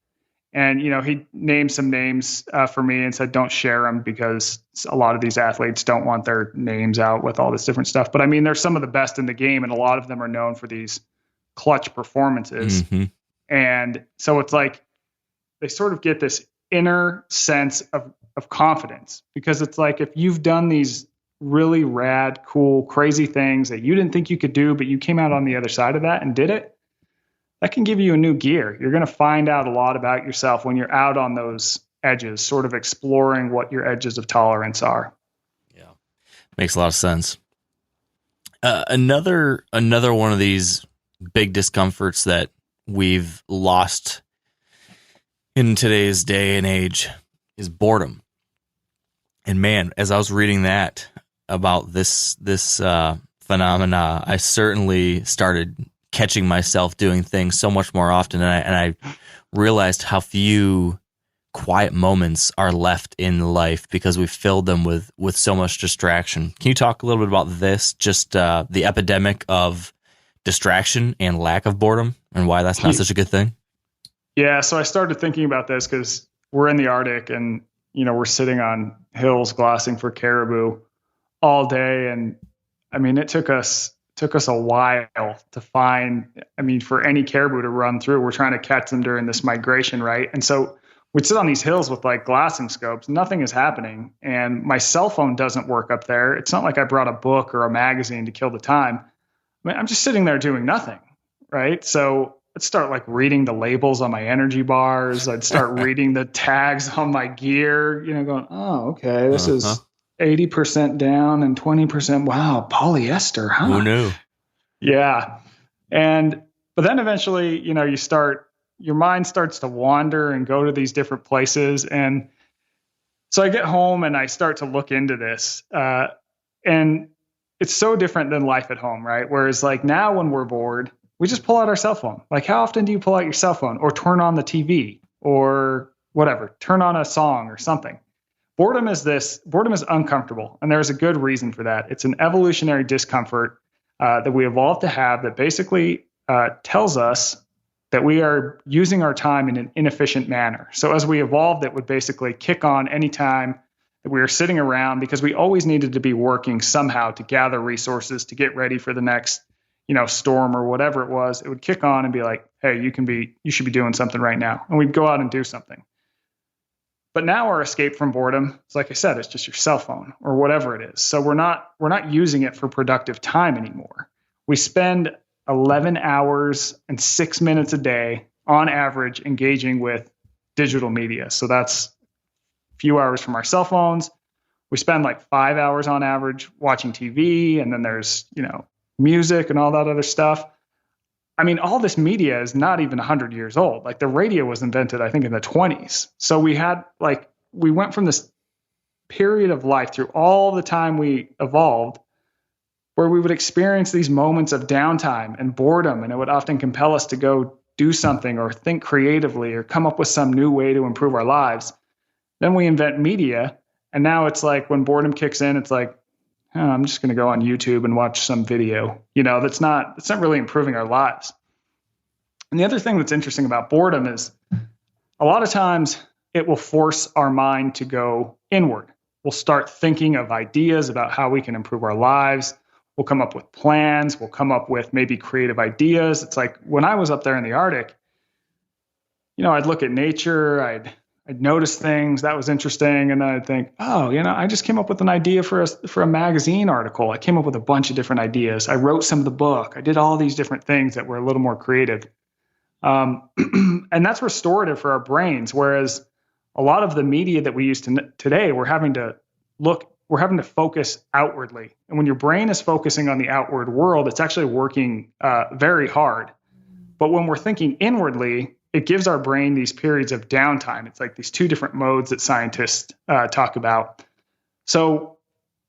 and he named some names for me and said don't share them because a lot of these athletes don't want their names out with all this different stuff. But I mean, they're some of the best in the game, and a lot of them are known for these clutch performances. Mm-hmm. And so it's like they sort of get this inner sense of confidence because it's like if you've done these really rad, cool, crazy things that you didn't think you could do, but you came out on the other side of that and did it, that can give you a new gear. You're going to find out a lot about yourself when you're out on those edges, sort of exploring what your edges of tolerance are. Yeah, makes a lot of sense. Another one of these big discomforts that we've lost in today's day and age is boredom. And man, as I was reading that about this phenomena, I certainly started catching myself doing things so much more often, and I realized how few quiet moments are left in life because we've filled them with so much distraction. Can you talk a little bit about this, just the epidemic of distraction and lack of boredom, and why that's not such a good thing? Yeah, so I started thinking about this because we're in the Arctic, and we're sitting on hills glassing for caribou all day, and I mean, it took us a while to find, for any caribou to run through. We're trying to catch them during this migration, right? And so we'd sit on these hills with like glassing scopes. Nothing is happening. And my cell phone doesn't work up there. It's not like I brought a book or a magazine to kill the time. I'm just sitting there doing nothing, right? So I'd start like reading the labels on my energy bars. I'd start reading the tags on my gear, going, oh, okay, this is 80% down and 20%. Wow, polyester, huh? Who knew? Yeah. But then eventually, your mind starts to wander and go to these different places. And so I get home and I start to look into this. And it's so different than life at home, right? Whereas like now when we're bored, we just pull out our cell phone. Like how often do you pull out your cell phone or turn on the TV or whatever, turn on a song or something? Boredom is uncomfortable, and there's a good reason for that. It's an evolutionary discomfort that we evolved to have that basically tells us that we are using our time in an inefficient manner. So as we evolved, it would basically kick on any time that we were sitting around, because we always needed to be working somehow to gather resources to get ready for the next, storm or whatever it was. It would kick on and be like, hey, you should be doing something right now. And we'd go out and do something. But now our escape from boredom is, like I said, it's just your cell phone or whatever it is. So we're not using it for productive time anymore. We spend 11 hours and 6 minutes a day on average engaging with digital media. So that's a few hours from our cell phones. We spend like 5 hours on average watching TV, and then there's, music and all that other stuff. I mean, all this media is not even 100 years old. Like, the radio was invented, I think, in the 20s. So we went from this period of life through all the time we evolved, where we would experience these moments of downtime and boredom, and it would often compel us to go do something or think creatively or come up with some new way to improve our lives. Then we invent media, and now it's like when boredom kicks in, it's like, oh, I'm just going to go on YouTube and watch some video. That's not really improving our lives. And the other thing that's interesting about boredom is a lot of times it will force our mind to go inward. We'll start thinking of ideas about how we can improve our lives. We'll come up with plans. We'll come up with maybe creative ideas. It's like when I was up there in the Arctic, I'd look at nature. I'd notice things that was interesting. And then I'd think, oh, I just came up with an idea for a magazine article. I came up with a bunch of different ideas. I wrote some of the book. I did all these different things that were a little more creative. And that's restorative for our brains. Whereas a lot of the media that we use today, we're having to focus outwardly. And when your brain is focusing on the outward world, it's actually working very hard. But when we're thinking inwardly, it gives our brain these periods of downtime. It's like these two different modes that scientists talk about. So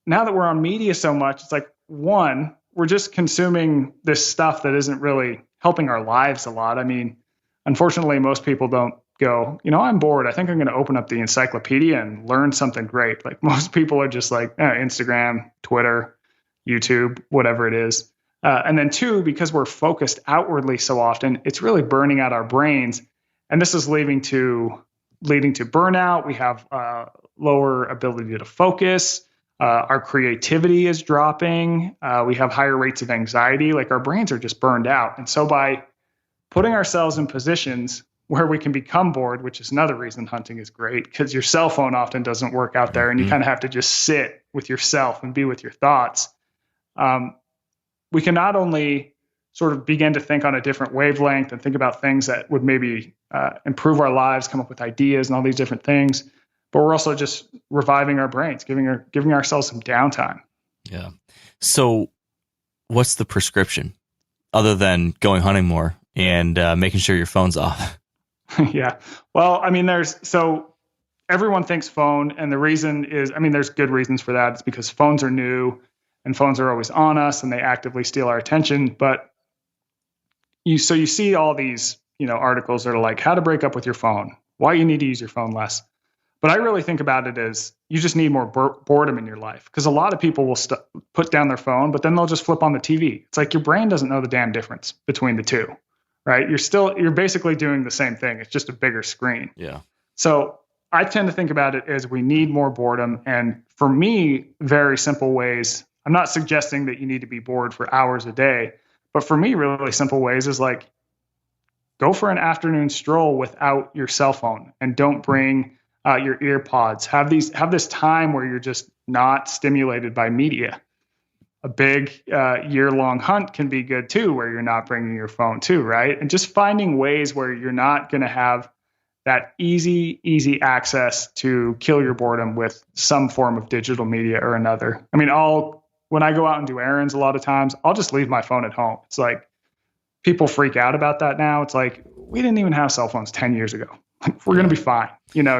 now that we're on media so much, it's like, one, we're just consuming this stuff that isn't really helping our lives a lot. I mean, unfortunately, most people don't go, I'm bored. I think I'm going to open up the encyclopedia and learn something great. Like, most people are just like, Instagram, Twitter, YouTube, whatever it is. And then two, because we're focused outwardly so often, it's really burning out our brains. And this is leading to burnout. We have lower ability to focus. Our creativity is dropping. We have higher rates of anxiety. Like, our brains are just burned out. And so by putting ourselves in positions where we can become bored, which is another reason hunting is great, because your cell phone often doesn't work out there, and you kind of have to just sit with yourself and be with your thoughts. We can not only sort of begin to think on a different wavelength and think about things that would maybe improve our lives, come up with ideas and all these different things, but we're also just reviving our brains, giving ourselves some downtime. Yeah. So what's the prescription other than going hunting more and making sure your phone's off? Yeah. Well, I mean, so everyone thinks phone, and the reason is, there's good reasons for that. It's because phones are new and phones are always on us and they actively steal our attention. But you see all these, articles that are like how to break up with your phone, why you need to use your phone less. But I really think about it as you just need more boredom in your life, because a lot of people will put down their phone, but then they'll just flip on the TV. It's like your brain doesn't know the damn difference between the two, right? You're basically doing the same thing. It's just a bigger screen. Yeah. So I tend to think about it as we need more boredom. And for me, very simple ways. I'm not suggesting that you need to be bored for hours a day, but for me, really simple ways is like, go for an afternoon stroll without your cell phone, and don't bring your ear pods. Have this time where you're just not stimulated by media. A big year-long hunt can be good too, where you're not bringing your phone too, right? And just finding ways where you're not going to have that easy access to kill your boredom with some form of digital media or another. When I go out and do errands, a lot of times I'll just leave my phone at home. It's like, people freak out about that now. It's like, we didn't even have cell phones 10 years ago. We're going to be fine.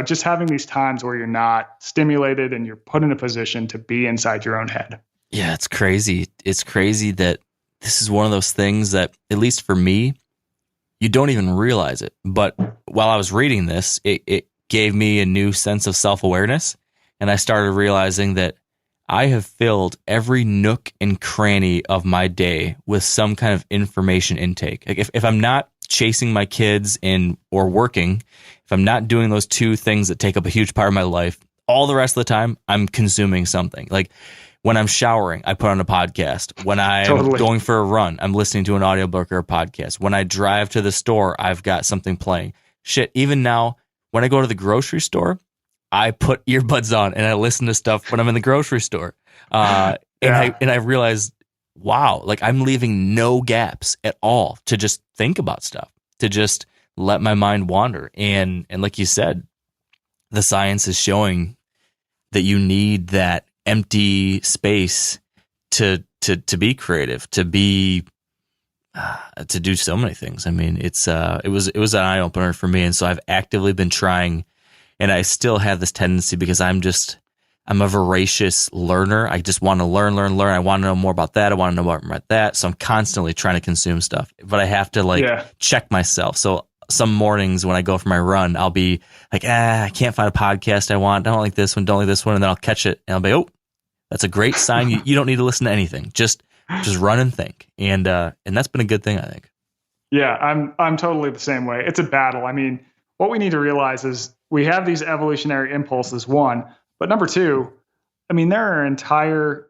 Just having these times where you're not stimulated and you're put in a position to be inside your own head. Yeah, it's crazy. It's crazy that this is one of those things that, at least for me, you don't even realize it. But while I was reading this, it gave me a new sense of self-awareness. And I started realizing that I have filled every nook and cranny of my day with some kind of information intake. Like if I'm not chasing my kids or working, if I'm not doing those two things that take up a huge part of my life, all the rest of the time I'm consuming something. Like when I'm showering, I put on a podcast. When I'm going for a run, I'm listening to an audiobook or a podcast. When I drive to the store, I've got something playing. Shit, even now, when I go to the grocery store, I put earbuds on and I listen to stuff when I'm in the grocery store. And I realized, wow, like I'm leaving no gaps at all to just think about stuff, to just let my mind wander. And like you said, the science is showing that you need that empty space to be creative, to be to do so many things. I mean, it was an eye opener for me, and so I've actively been trying, and I still have this tendency because I'm a voracious learner. I just want to learn. I want to know more about that. I want to know more about that. So I'm constantly trying to consume stuff, but I have to check myself. So some mornings when I go for my run, I'll be like, I can't find a podcast I want. Don't like this one. Don't like this one. And then I'll catch it and I'll be, oh, that's a great sign. You don't need to listen to anything. Just run and think. And that's been a good thing, I think. Yeah, I'm totally the same way. It's a battle. I mean, what we need to realize is we have these evolutionary impulses, one, but number two, I mean, there are entire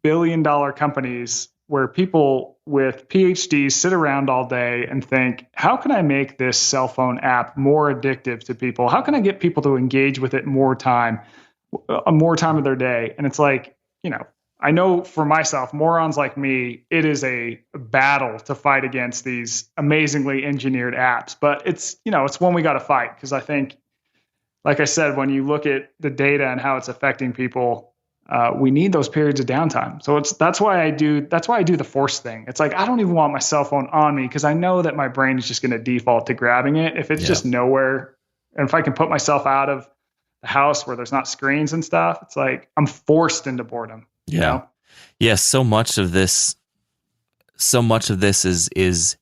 billion-dollar companies where people with PhDs sit around all day and think, how can I make this cell phone app more addictive to people? How can I get people to engage with it more time of their day? And it's like, I know for myself, morons like me, it is a battle to fight against these amazingly engineered apps. But it's one we got to fight, because I think, like I said, when you look at the data and how it's affecting people, we need those periods of downtime. So that's why I do the force thing. It's like, I don't even want my cell phone on me, because I know that my brain is just going to default to grabbing it. If it's just nowhere, and if I can put myself out of the house where there's not screens and stuff, it's like I'm forced into boredom. You know? Yeah. So much of this is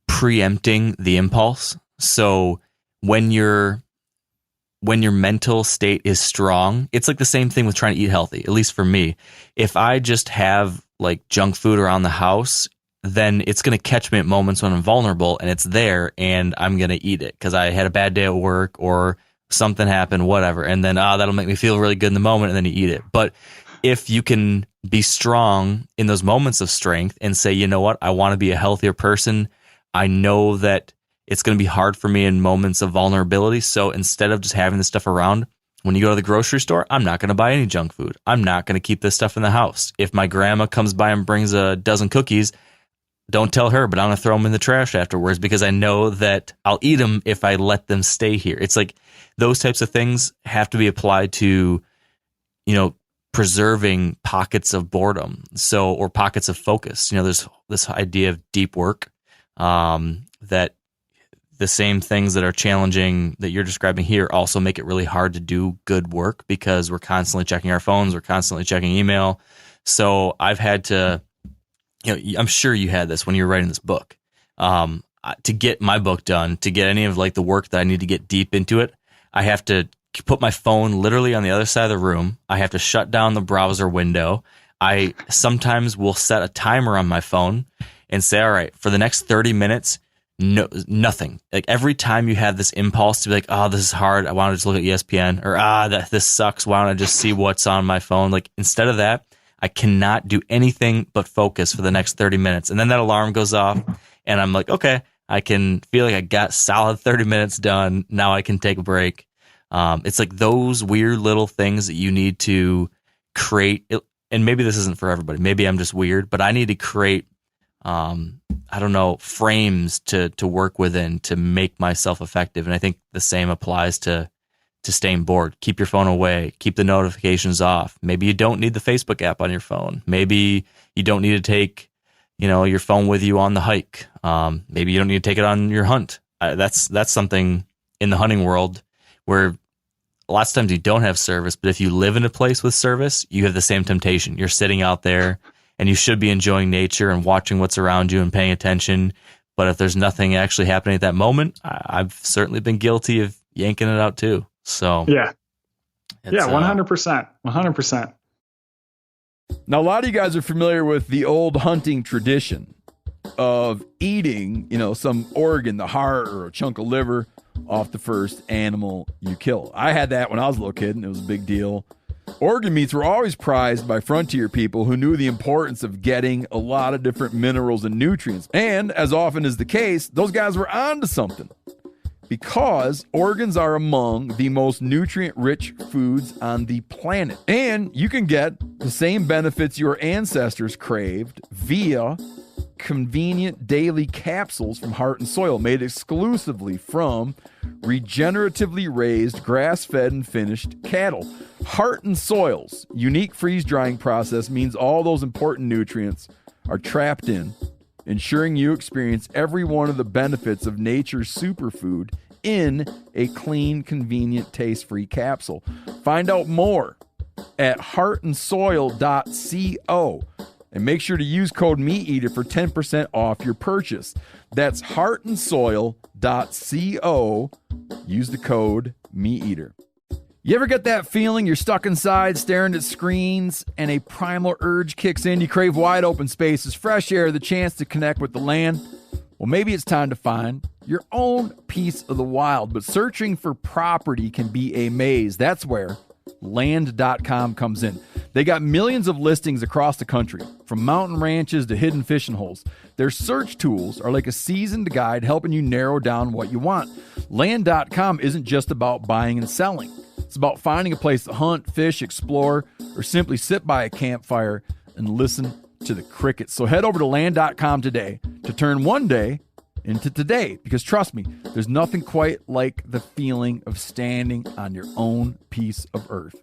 preempting the impulse. So when your mental state is strong, it's like the same thing with trying to eat healthy, at least for me. If I just have like junk food around the house, then it's going to catch me at moments when I'm vulnerable and it's there and I'm going to eat it because I had a bad day at work or something happened, whatever. And then, that'll make me feel really good in the moment, and then you eat it. But if you can be strong in those moments of strength and say, you know what, I want to be a healthier person. I know that it's going to be hard for me in moments of vulnerability. So instead of just having this stuff around, when you go to the grocery store, I'm not going to buy any junk food. I'm not going to keep this stuff in the house. If my grandma comes by and brings a dozen cookies, don't tell her, but I'm going to throw them in the trash afterwards, because I know that I'll eat them if I let them stay here. It's like those types of things have to be applied to, preserving pockets of boredom. Or pockets of focus. There's this idea of deep work, that the same things that are challenging that you're describing here also make it really hard to do good work, because we're constantly checking our phones, we're constantly checking email. So I've had to, I'm sure you had this when you were writing this book, to get my book done, to get any of like the work that I need to get deep into it, I have to put my phone literally on the other side of the room. I have to shut down the browser window. I sometimes will set a timer on my phone and say, all right, for the next 30 minutes, nothing. Like every time you have this impulse to be like, oh, this is hard, I want to just look at ESPN, or this sucks, why don't I just see what's on my phone? Like instead of that, I cannot do anything but focus for the next 30 minutes. And then that alarm goes off and I'm like, okay, I can feel like I got solid 30 minutes done. Now I can take a break. It's like those weird little things that you need to create. And maybe this isn't for everybody. Maybe I'm just weird, but I need to create, frames to work within to make myself effective. And I think the same applies to staying bored. Keep your phone away. Keep the notifications off. Maybe you don't need the Facebook app on your phone. Maybe you don't need to take, your phone with you on the hike. Maybe you don't need to take it on your hunt. That's something in the hunting world where lots of times you don't have service, but if you live in a place with service, you have the same temptation. You're sitting out there and you should be enjoying nature and watching what's around you and paying attention. But if there's nothing actually happening at that moment, I've certainly been guilty of yanking it out too. So 100%. Now, a lot of you guys are familiar with the old hunting tradition. of eating, some organ, the heart or a chunk of liver off the first animal you kill. I had that when I was a little kid, and it was a big deal. Organ meats were always prized by frontier people who knew the importance of getting a lot of different minerals and nutrients. And as often is the case, those guys were onto something, because organs are among the most nutrient-rich foods on the planet. And you can get the same benefits your ancestors craved via convenient daily capsules from Heart and Soil, made exclusively from regeneratively raised, grass-fed, and finished cattle. Heart and Soil's unique freeze-drying process means all those important nutrients are trapped in, ensuring you experience every one of the benefits of nature's superfood in a clean, convenient, taste-free capsule. Find out more at heartandsoil.co. And make sure to use code MeatEater for 10% off your purchase. That's heartandsoil.co. Use the code MeatEater. You ever get that feeling you're stuck inside staring at screens and a primal urge kicks in? You crave wide open spaces, fresh air, the chance to connect with the land. Well, maybe it's time to find your own piece of the wild, but searching for property can be a maze. That's where Land.com comes in. They got millions of listings across the country, from mountain ranches to hidden fishing holes. Their search tools are like a seasoned guide helping you narrow down what you want. Land.com isn't just about buying and selling. It's about finding a place to hunt, fish, explore, or simply sit by a campfire and listen to the crickets. So head over to Land.com today to turn one day into today, because trust me, there's nothing quite like the feeling of standing on your own piece of earth.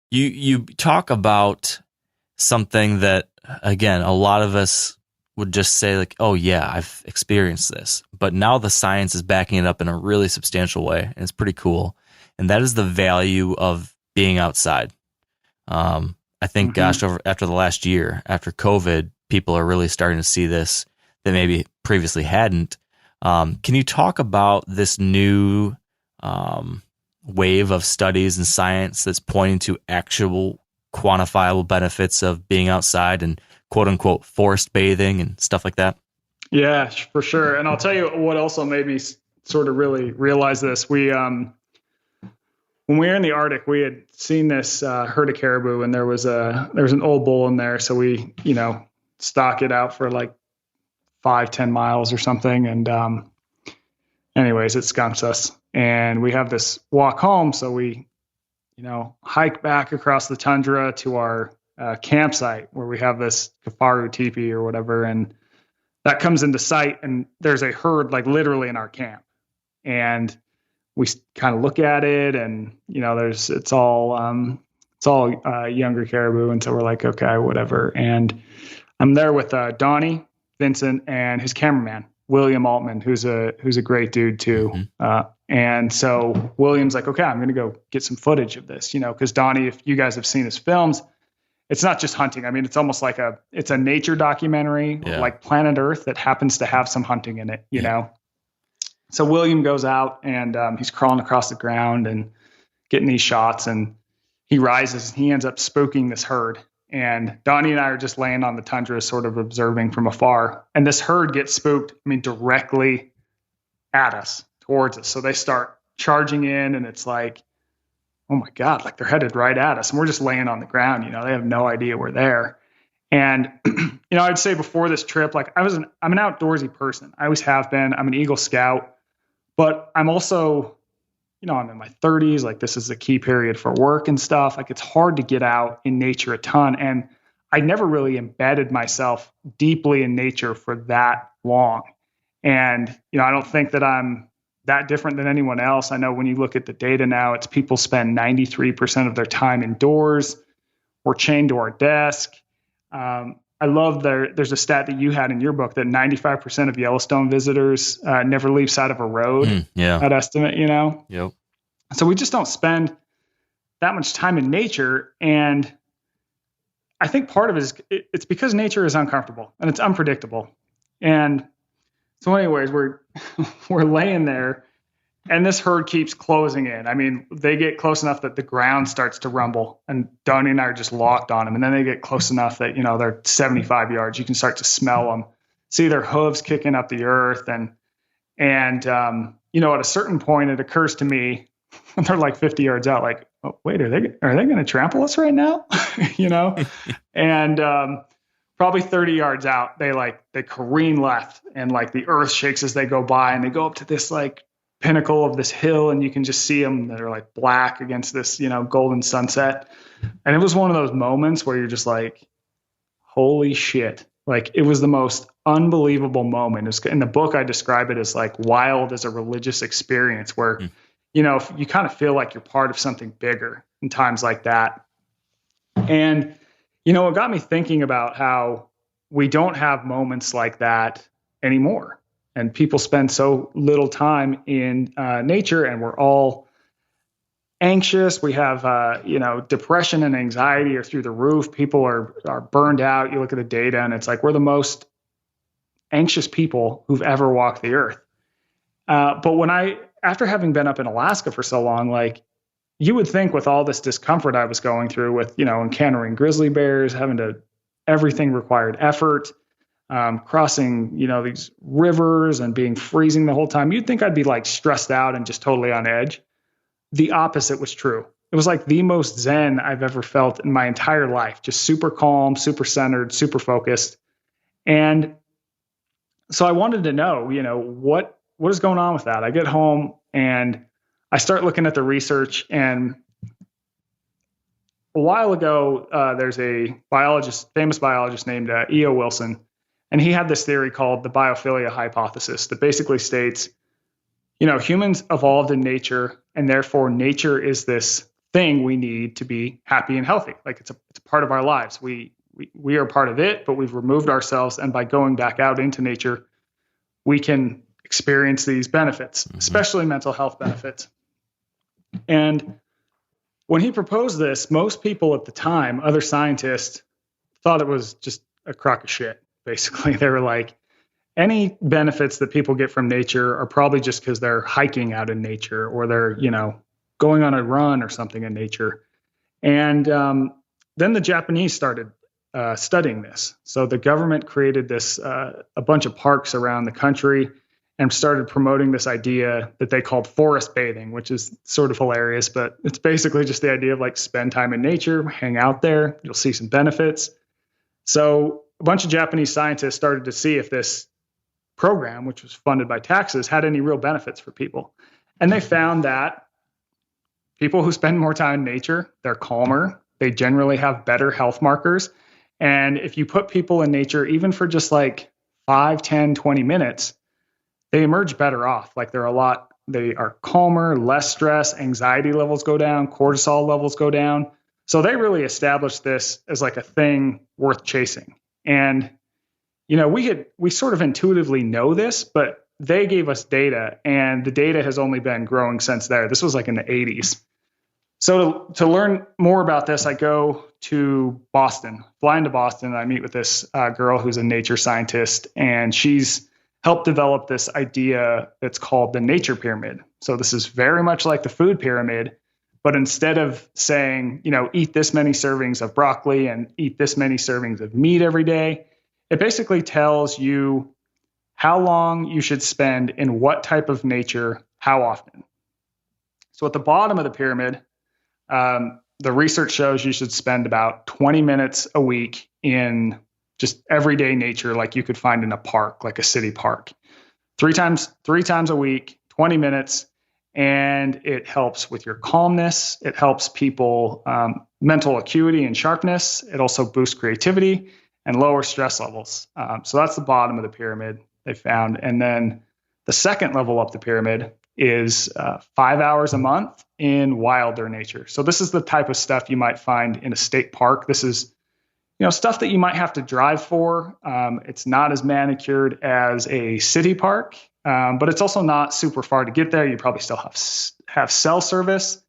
You talk about something that, again, a lot of us would just say like, oh yeah, I've experienced this. But now the science is backing it up in a really substantial way, and it's pretty cool. And that is the value of being outside. I think, after the last year, after COVID, people are really starting to see this that maybe previously hadn't. Can you talk about this new wave of studies and science that's pointing to actual quantifiable benefits of being outside and quote unquote forest bathing and stuff like that? Yeah, for sure. And I'll tell you what also made me sort of really realize this. We, when we were in the Arctic, we had seen this herd of caribou, and there was an old bull in there. So we, stalk it out for like 5-10 miles or something. And, anyways, it skunks us, and we have this walk home. So we, hike back across the tundra to our campsite where we have this kafaru teepee or whatever. And that comes into sight, and there's a herd like literally in our camp. And we kind of look at it, and, it's all younger caribou. And so we're like, okay, whatever. And I'm there with Donnie, Vincent, and his cameraman, William Altman, who's a great dude too. Mm-hmm. And so William's like, okay, I'm going to go get some footage of this, because Donnie, if you guys have seen his films, it's not just hunting. I mean, it's almost like it's a nature documentary, like Planet Earth, that happens to have some hunting in it, you know? So William goes out, and he's crawling across the ground and getting these shots, and he rises, and he ends up spooking this herd. And Donnie and I are just laying on the tundra, sort of observing from afar. And this herd gets spooked, directly at us, towards us. So they start charging in, and it's like, oh my God, like they're headed right at us. And we're just laying on the ground, they have no idea we're there. And, I'd say before this trip, like I'm an outdoorsy person. I always have been. I'm an Eagle Scout, but I'm also, I'm in my 30s. Like, this is a key period for work and stuff. Like, it's hard to get out in nature a ton. And I never really embedded myself deeply in nature for that long. And, I don't think that I'm that different than anyone else. I know when you look at the data now, it's people spend 93% of their time indoors. We're chained to our desk. I love there's a stat that you had in your book that 95% of Yellowstone visitors never leave side of a road. That estimate, Yep. So we just don't spend that much time in nature. And I think part of it is it's because nature is uncomfortable and it's unpredictable. And so anyways, we're laying there, And this herd keeps closing in. I mean, they get close enough that the ground starts to rumble, and Donnie and I are just locked on them. And then they get close enough that, they're 75 yards. You can start to smell them, see their hooves kicking up the earth. And at a certain point, it occurs to me when they're like 50 yards out, like, oh, wait, are they going to trample us right now? And probably 30 yards out, they careen left, and like the earth shakes as they go by, and they go up to this like pinnacle of this hill, and you can just see them that are like black against this, golden sunset. And it was one of those moments where you're just like, holy shit. Like, it was the most unbelievable moment. In the book, I describe it as like wild as a religious experience where, you kind of feel like you're part of something bigger in times like that. And, it got me thinking about how we don't have moments like that anymore. And people spend so little time in nature, and we're all anxious. We have, depression and anxiety are through the roof. People are burned out. You look at the data, and it's like we're the most anxious people who've ever walked the earth. But after having been up in Alaska for so long, like, you would think with all this discomfort I was going through with, encountering grizzly bears, everything required effort. Crossing, these rivers and being freezing the whole time, you'd think I'd be like stressed out and just totally on edge. The opposite was true. It was like the most zen I've ever felt in my entire life, just super calm, super centered, super focused. And so I wanted to know, what is going on with that? I get home and I start looking at the research, and a while ago, there's a famous biologist named E.O. Wilson. And he had this theory called the biophilia hypothesis that basically states, humans evolved in nature, and therefore nature is this thing we need to be happy and healthy. Like, it's a part of our lives. We are part of it, but we've removed ourselves. And by going back out into nature, we can experience these benefits, especially mental health benefits. And when he proposed this, most people at the time, other scientists, thought it was just a crock of shit. Basically, they were like, any benefits that people get from nature are probably just because they're hiking out in nature, or they're, going on a run or something in nature. And then the Japanese started studying this. So the government created a bunch of parks around the country and started promoting this idea that they called forest bathing, which is sort of hilarious, but it's basically just the idea of like spend time in nature, hang out there, you'll see some benefits. So a bunch of Japanese scientists started to see if this program, which was funded by taxes, had any real benefits for people. And they found that people who spend more time in nature, they're calmer, they generally have better health markers. And if you put people in nature, even for just like 5, 10, 20 minutes, they emerge better off. Like, they are calmer, less stress, anxiety levels go down, cortisol levels go down. So they really established this as like a thing worth chasing. And, we sort of intuitively know this, but they gave us data, and the data has only been growing since there. This was like in the 80s. So to learn more about this, I go to Boston, fly into Boston, and I meet with this girl who's a nature scientist, and she's helped develop this idea that's called the nature pyramid. So this is very much like the food pyramid, but instead of saying, eat this many servings of broccoli and eat this many servings of meat every day, it basically tells you how long you should spend in what type of nature, how often. So at the bottom of the pyramid, the research shows you should spend about 20 minutes a week in just everyday nature, like you could find in a park, like a city park. Three times a week, 20 minutes. And it helps with your calmness. It helps people mental acuity and sharpness. It also boosts creativity and lower stress levels. So that's the bottom of the pyramid they found. And then the second level up the pyramid is 5 hours a month in wilder nature. So this is the type of stuff you might find in a state park. This is, stuff that you might have to drive for. It's not as manicured as a city park, but it's also not super far to get there. You probably still have cell service.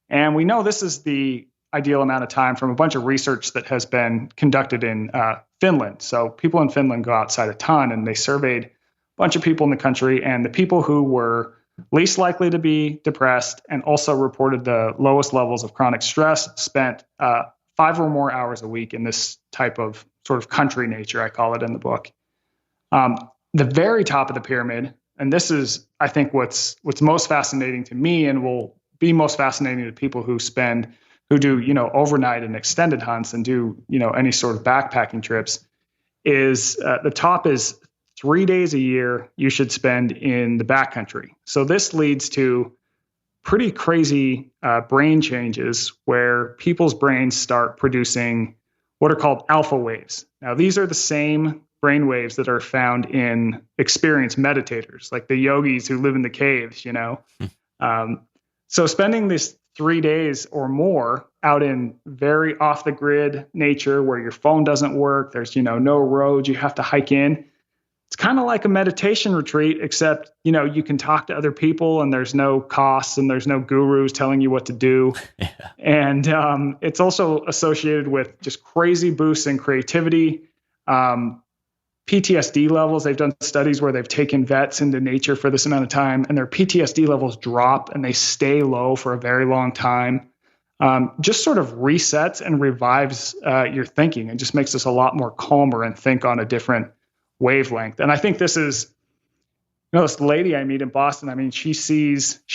And we know this is the ideal amount of time from a bunch of research that has been conducted in Finland. So people in Finland go outside a ton, and they surveyed a bunch of people in the country, and the people who were least likely to be depressed, and also reported the lowest levels of chronic stress, spent 5 or more hours a week in this type of sort of country nature, I call it in the book. The very top of the pyramid, and this is, I think, what's most fascinating to me and will be most fascinating to people who do, overnight and extended hunts and do, any sort of backpacking trips, is the top is 3 days a year you should spend in the backcountry. So this leads to pretty crazy brain changes where people's brains start producing what are called alpha waves. Now, these are the same brain waves that are found in experienced meditators, like the yogis who live in the caves, So spending this 3 days or more out in very off the grid nature where your phone doesn't work, there's, no roads, you have to hike in. It's kind of like a meditation retreat, except, you can talk to other people and there's no costs and there's no gurus telling you what to do. Yeah. And it's also associated with just crazy boosts in creativity, PTSD levels. They've done studies where they've taken vets into nature for this amount of time and their PTSD levels drop and they stay low for a very long time. Just sort of resets and revives your thinking and just makes us a lot more calmer and think on a different wavelength. And I think this is, this lady I meet in Boston, I mean, she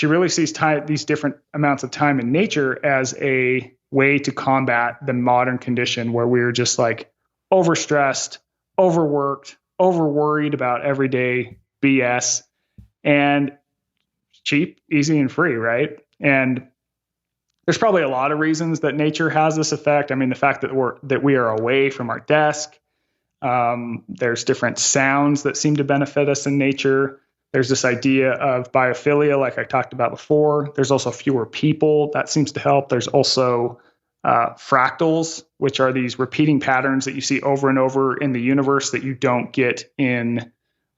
really sees these different amounts of time in nature as a way to combat the modern condition where we're just like overstressed, overworked, overworried about everyday BS, and cheap, easy, and free, right? And there's probably a lot of reasons that nature has this effect. I mean, the fact that we are away from our desk. There's different sounds that seem to benefit us in nature. There's this idea of biophilia, like I talked about before. There's also fewer people. That seems to help. There's also fractals, which are these repeating patterns that you see over and over in the universe that you don't get in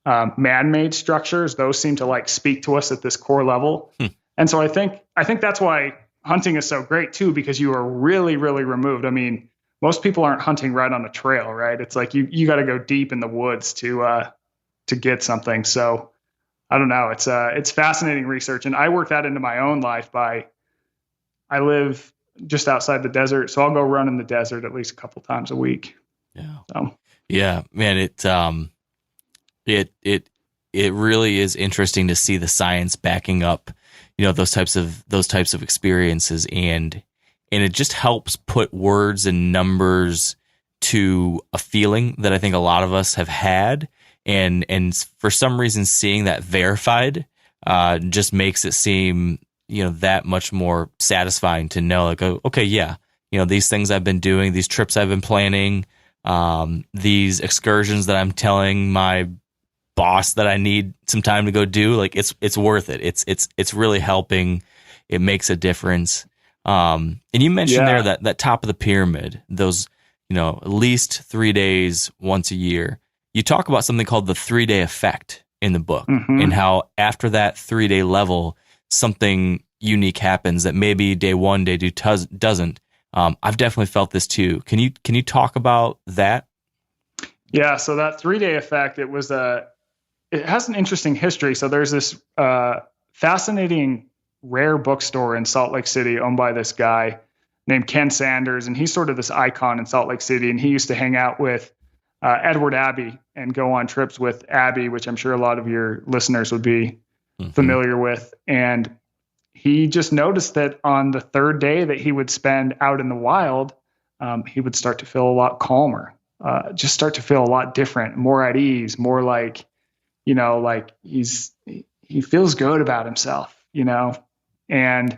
man-made structures. Those seem to speak to us at this core level. And so I think that's why hunting is so great too, because you are really, really removed. I mean, most people aren't hunting right on a trail, right? It's like you got to go deep in the woods to get something. So I don't know. It's fascinating research, and I work that into my own life I live just outside the desert, so I'll go run in the desert at least a couple times a week. Yeah. So. Yeah, man. It really is interesting to see the science backing up, those types of experiences, and it just helps put words and numbers to a feeling that I think a lot of us have had, and for some reason seeing that verified just makes it seem that much more satisfying to know, okay, yeah, these things I've been doing, these trips I've been planning, these excursions that I'm telling my boss that I need some time to go do, it's worth it. It's really helping. It makes a difference. And you mentioned there that top of the pyramid, those, at least 3 days once a year. You talk about something called the 3-day effect in the book, and how after that 3-day level, something unique happens that maybe day 1, day 2 doesn't. I've definitely felt this too. Can you talk about that? Yeah. So that 3-day effect, it has an interesting history. So there's this fascinating rare bookstore in Salt Lake City owned by this guy named Ken Sanders. And he's sort of this icon in Salt Lake City. And he used to hang out with Edward Abbey and go on trips with Abbey, which I'm sure a lot of your listeners would be familiar with. And he just noticed that on the 3rd day that he would spend out in the wild, he would start to feel a lot calmer, just start to feel a lot different, more at ease, more like he feels good about himself, and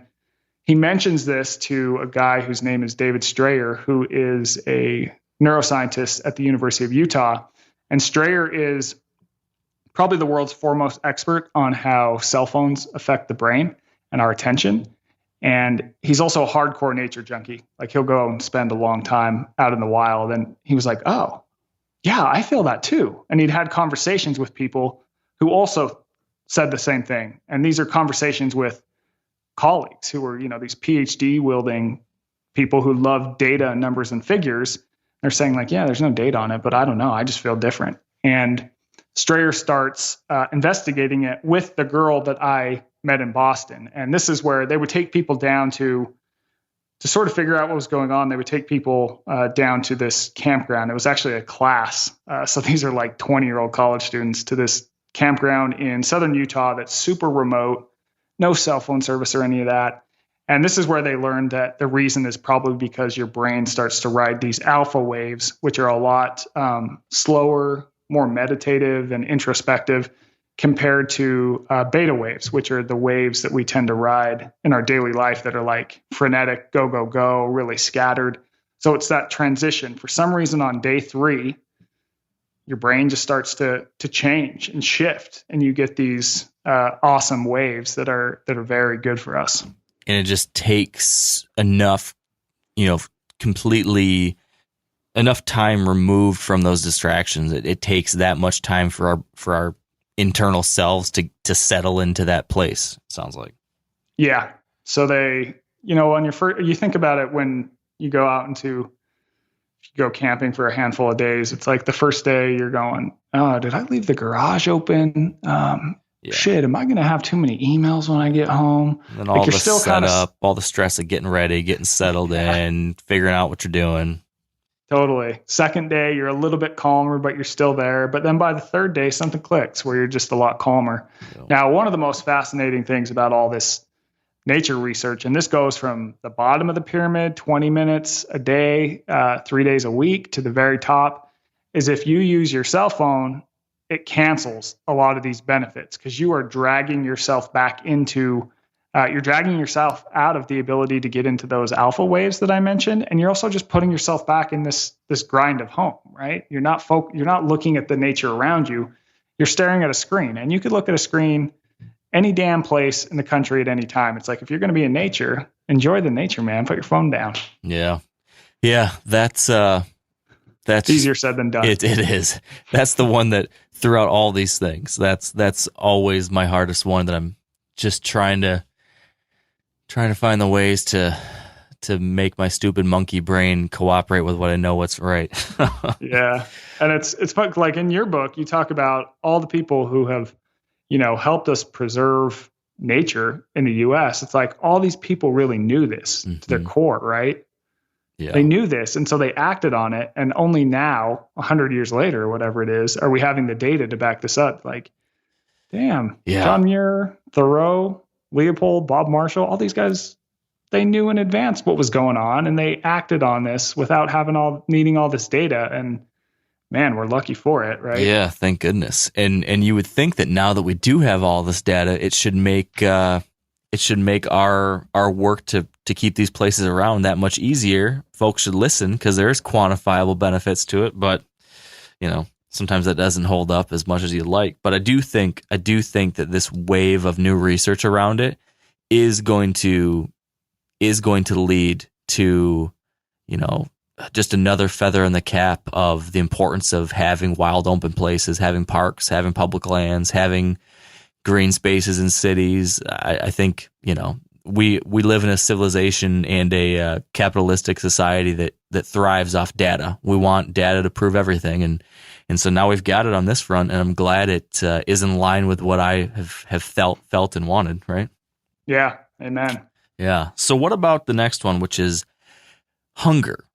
he mentions this to a guy whose name is David Strayer, who is a neuroscientist at the University of Utah. And Strayer is probably the world's foremost expert on how cell phones affect the brain and our attention. And he's also a hardcore nature junkie. He'll go and spend a long time out in the wild. And he was like, oh, yeah, I feel that too. And he'd had conversations with people who also said the same thing. And these are conversations with colleagues who were, these PhD wielding people who love data, numbers, and figures. They're saying yeah, there's no data on it, but I don't know. I just feel different. And Strayer starts investigating it with the girl that I met in Boston. And this is where they would take people down to sort of figure out what was going on. They would take people down to this campground. It was actually a class. So these are like 20-year-old college students to this campground in southern Utah that's super remote, no cell phone service or any of that. And this is where they learned that the reason is probably because your brain starts to ride these alpha waves, which are a lot slower, more meditative and introspective compared to beta waves, which are the waves that we tend to ride in our daily life that are like frenetic, go, go, go, really scattered. So it's that transition. For some reason on day 3, your brain just starts to change and shift, and you get these awesome waves that are very good for us. And it just takes enough, completely enough time removed from those distractions. It takes that much time for our internal selves to settle into that place. Sounds like. Yeah. So they, on your first, you think about it when you go out if you go camping for a handful of days, it's like the first day you're going, oh, did I leave the garage open? Shit, am I going to have too many emails when I get home? And then all the setup, all the stress of getting ready, getting settled in, figuring out what you're doing. Totally. Second day, you're a little bit calmer, but you're still there. But then by the third day, something clicks where you're just a lot calmer. Yeah. Now, one of the most fascinating things about all this nature research, and this goes from the bottom of the pyramid, 20 minutes a day, 3 days a week, to the very top, is if you use your cell phone, it cancels a lot of these benefits because you are dragging yourself back into you're dragging yourself out of the ability to get into those alpha waves that I mentioned. And you're also just putting yourself back in this grind of home, right? You're not looking at the nature around you. You're staring at a screen, and you could look at a screen any damn place in the country at any time. It's like, if you're going to be in nature, enjoy the nature, man. Put your phone down. Yeah. Yeah. That's easier said than done. It is. That's the one that throughout all these things, that's always my hardest one, that I'm just trying to find the ways to make my stupid monkey brain cooperate with what I know what's right. Yeah. And it's like in your book, you talk about all the people who have, helped us preserve nature in the US. It's like all these people really knew this to their core, right? Yeah. They knew this. And so they acted on it. And only now, 100 years later, or whatever it is, are we having the data to back this up. Like, damn, yeah. John Muir, Thoreau, Leopold, Bob Marshall, all these guys, they knew in advance what was going on, and they acted on this without needing all this data. And man, we're lucky for it, right? Yeah, thank goodness. And you would think that now that we do have all this data, it should make our work to keep these places around that much easier. Folks should listen because there is quantifiable benefits to it, but sometimes that doesn't hold up as much as you'd like. But I do think that this wave of new research around it is going to lead to, just another feather in the cap of the importance of having wild open places, having parks, having public lands, having green spaces in cities. I think, we live in a civilization and a capitalistic society that thrives off data. We want data to prove everything. And so now we've got it on this front, and I'm glad it is in line with what I have felt and wanted, right? Yeah. Amen. Yeah. So what about the next one, which is hunger?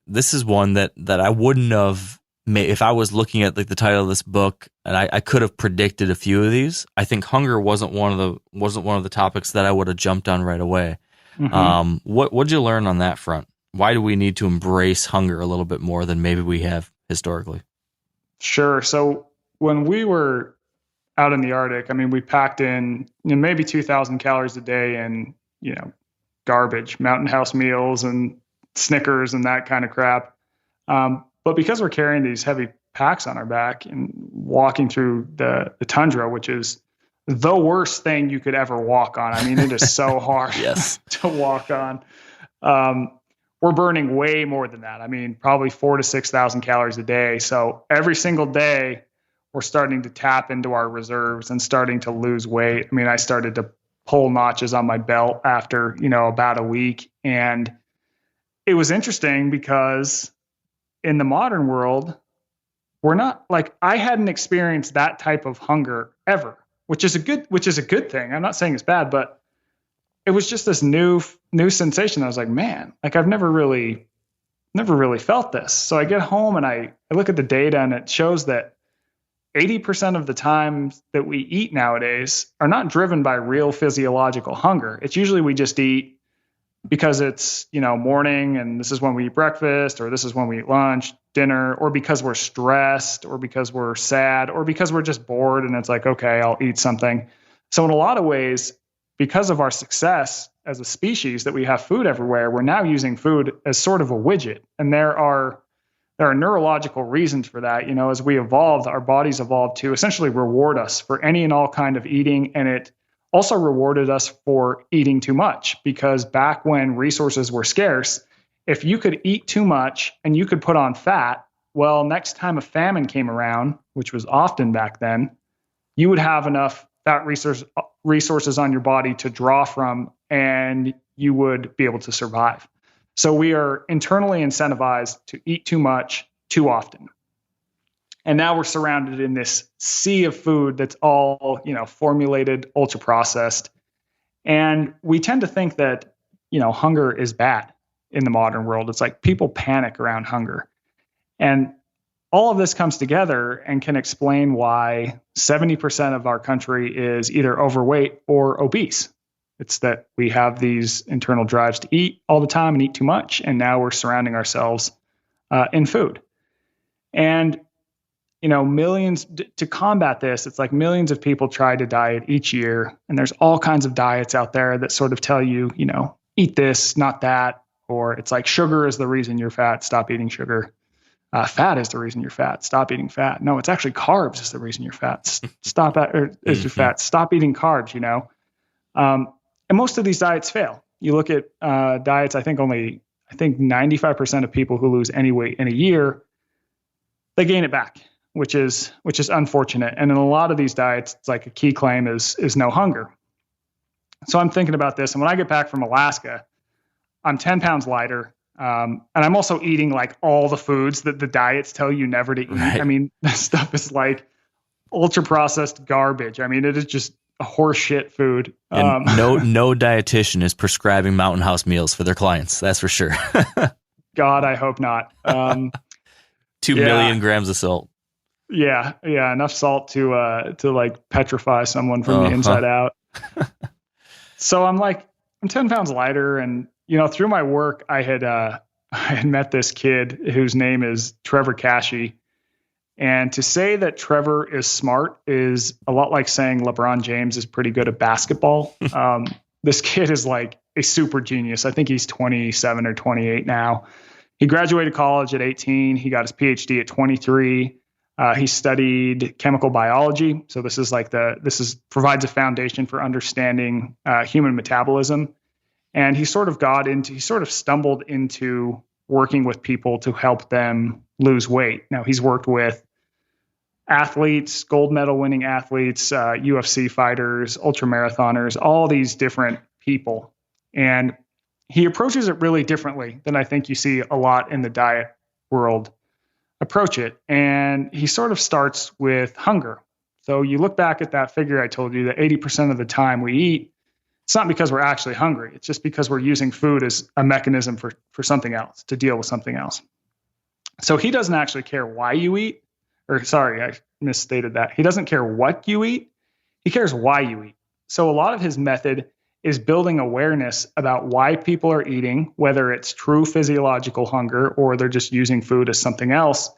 This is one that I wouldn't have made if I was looking at like the title of this book, and I could have predicted a few of these. I think hunger wasn't one of the topics that I would have jumped on right away. Mm-hmm. What'd you learn on that front? Why do we need to embrace hunger a little bit more than maybe we have historically? Sure. So when we were out in the Arctic, we packed in maybe 2,000 calories a day and, garbage, Mountain House meals and Snickers and that kind of crap. But because we're carrying these heavy packs on our back and walking through the tundra, which is the worst thing you could ever walk on. It is so hard to walk on. We're burning way more than that. Probably 4,000 to 6,000 calories a day. So every single day we're starting to tap into our reserves and starting to lose weight. I started to pull notches on my belt after, about a week. And it was interesting because in the modern world, we're not I hadn't experienced that type of hunger ever. which is a good thing. I'm not saying it's bad, but it was just this new sensation. I was like, man, like I've never really felt this. So I get home and I look at the data, and it shows that 80% of the times that we eat nowadays are not driven by real physiological hunger. It's usually we just eat because it's, morning and this is when we eat breakfast, or this is when we eat lunch, dinner, or because we're stressed, or because we're sad, or because we're just bored and it's like, okay, I'll eat something. So in a lot of ways, because of our success as a species that we have food everywhere, we're now using food as sort of a widget. And there are neurological reasons for that. As we evolved, our bodies evolved to essentially reward us for any and all kind of eating. And it also rewarded us for eating too much, because back when resources were scarce, if you could eat too much and you could put on fat, well, next time a famine came around, which was often back then, you would have enough fat resources on your body to draw from, and you would be able to survive. So we are internally incentivized to eat too much too often. And now we're surrounded in this sea of food that's all, formulated, ultra processed. And we tend to think that, hunger is bad in the modern world. It's like people panic around hunger. And all of this comes together and can explain why 70% of our country is either overweight or obese. It's that we have these internal drives to eat all the time and eat too much. And now we're surrounding ourselves in food. And, millions to combat this, it's like millions of people try to diet each year. And there's all kinds of diets out there that sort of tell you, eat this, not that. Or it's like sugar is the reason you're fat. Stop eating sugar. Fat is the reason you're fat. Stop eating fat. No, it's actually carbs is the reason you're fat. You're fat. Stop eating carbs, And most of these diets fail. You look at diets, I think 95% of people who lose any weight in a year, they gain it back, which is unfortunate. And in a lot of these diets, it's like a key claim is no hunger. So I'm thinking about this. And when I get back from Alaska, I'm 10 pounds lighter. And I'm also eating like all the foods that the diets tell you never to eat. Right. I mean, this stuff is like ultra processed garbage. I mean, it is just horse shit food. And no dietitian is prescribing Mountain House meals for their clients. That's for sure. God, I hope not. 2 million grams of salt. Yeah. Enough salt to like petrify someone from the inside out. So I'm 10 pounds lighter, and through my work, I had met this kid whose name is Trevor Cashy. And to say that Trevor is smart is a lot like saying LeBron James is pretty good at basketball. This kid is like a super genius. I think he's 27 or 28 now. He graduated college at 18. He got his PhD at 23. He studied chemical biology. So this provides a foundation for understanding human metabolism. And he sort of stumbled into working with people to help them lose weight. Now, he's worked with athletes, gold medal winning athletes, UFC fighters, ultra marathoners, all these different people. And he approaches it really differently than I think you see a lot in the diet world approach it. And he sort of starts with hunger. So you look back at that figure I told you that 80% of the time we eat, it's not because we're actually hungry. It's just because we're using food as a mechanism for something else, to deal with something else. So he doesn't actually care why you eat, I misstated that. He doesn't care what you eat. He cares why you eat. So a lot of his method is building awareness about why people are eating, whether it's true physiological hunger or they're just using food as something else.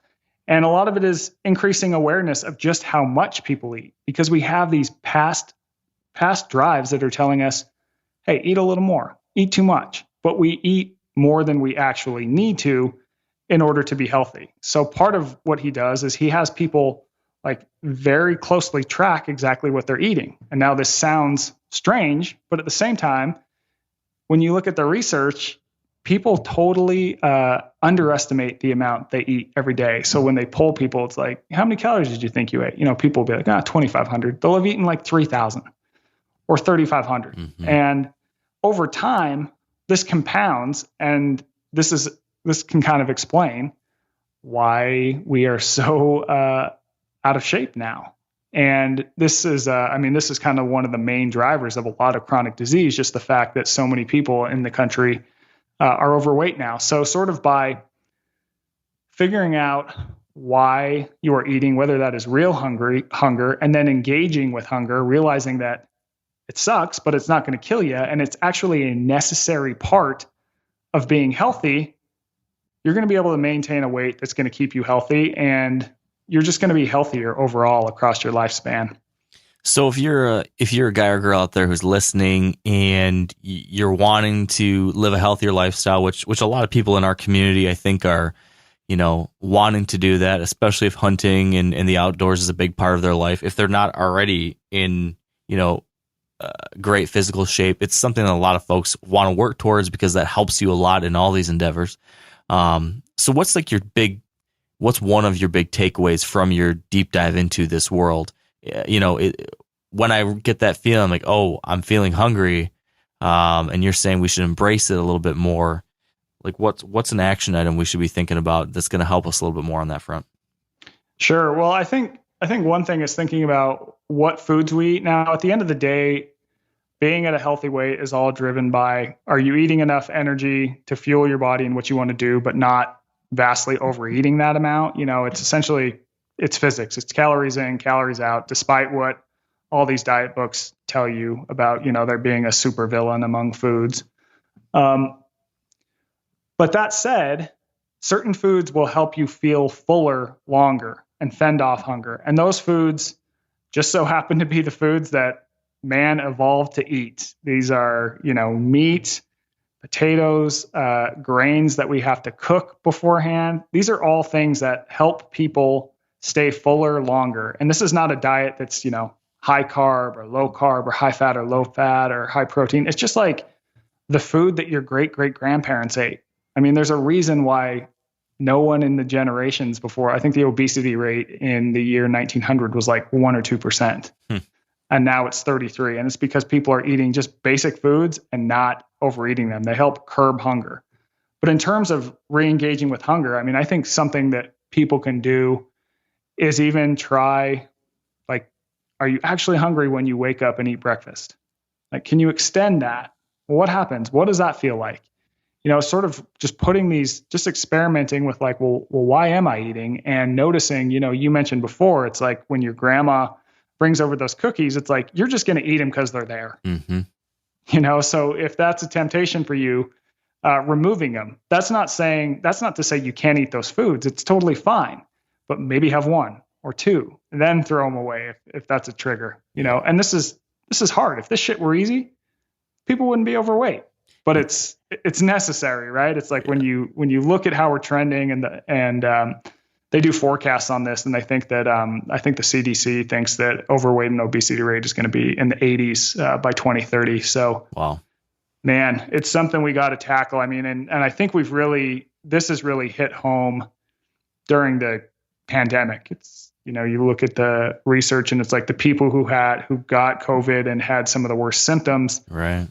And a lot of it is increasing awareness of just how much people eat, because we have these past drives that are telling us, hey, eat a little more, eat too much, but we eat more than we actually need to in order to be healthy. So part of what he does is he has people like very closely track exactly what they're eating. And now this sounds strange, but at the same time, when you look at the research, people totally underestimate the amount they eat every day. So when they poll people, it's like, how many calories did you think you ate? People will be like, 2,500. They'll have eaten like 3,000 or 3,500. Mm-hmm. And over time, this compounds, and this can kind of explain why we are so out of shape now. And this is kind of one of the main drivers of a lot of chronic disease, just the fact that so many people in the country are overweight now. So sort of by figuring out why you are eating, whether that is real hunger, and then engaging with hunger, realizing that it sucks, but it's not going to kill you, and it's actually a necessary part of being healthy, you're going to be able to maintain a weight that's going to keep you healthy, and you're just going to be healthier overall across your lifespan. So if you're a guy or girl out there who's listening and you're wanting to live a healthier lifestyle, which a lot of people in our community I think are, wanting to do that, especially if hunting and the outdoors is a big part of their life. If they're not already in, great physical shape, it's something that a lot of folks want to work towards because that helps you a lot in all these endeavors. So what's one of your big takeaways from your deep dive into this world? When I get that feeling, I'm like, oh, I'm feeling hungry, and you're saying we should embrace it a little bit more. Like, what's an action item we should be thinking about that's going to help us a little bit more on that front? Sure. Well, I think one thing is thinking about what foods we eat. Now, at the end of the day, being at a healthy weight is all driven by, are you eating enough energy to fuel your body and what you want to do, but not vastly overeating that amount? It's essentially, it's physics. It's calories in, calories out, despite what all these diet books tell you about, there being a supervillain among foods. But that said, certain foods will help you feel fuller longer and fend off hunger. And those foods just so happen to be the foods that man evolved to eat. These are, meat, potatoes, grains that we have to cook beforehand. These are all things that help people stay fuller longer. And this is not a diet that's, high carb or low carb or high fat or low fat or high protein. It's just like the food that your great-great-grandparents ate. I mean, there's a reason why no one in the generations before, I think the obesity rate in the year 1900 was like 1 or 2%. And now it's 33. And it's because people are eating just basic foods and not overeating them. They help curb hunger. But in terms of re-engaging with hunger, I mean, I think something that people can do is even try, like, are you actually hungry when you wake up and eat breakfast? Like, can you extend that? Well, what happens? What does that feel like? Sort of just just experimenting with like, well, why am I eating? And noticing, you mentioned before, it's like when your grandma brings over those cookies, it's like, you're just going to eat them because they're there. Mm-hmm. So if that's a temptation for you, removing them, that's not to say you can't eat those foods. It's totally fine, but maybe have one or two and then throw them away if that's a trigger, and this is hard. If this shit were easy, people wouldn't be overweight. But it's necessary, right? It's like when you look at how we're trending and they do forecasts on this, and they think that I think the CDC thinks that overweight and obesity rate is going to be in the 80s by 2030. So, wow, man, it's something we got to tackle. I mean, and I think this has really hit home during the pandemic. It's you look at the research, and it's like the people who got COVID and had some of the worst symptoms, right?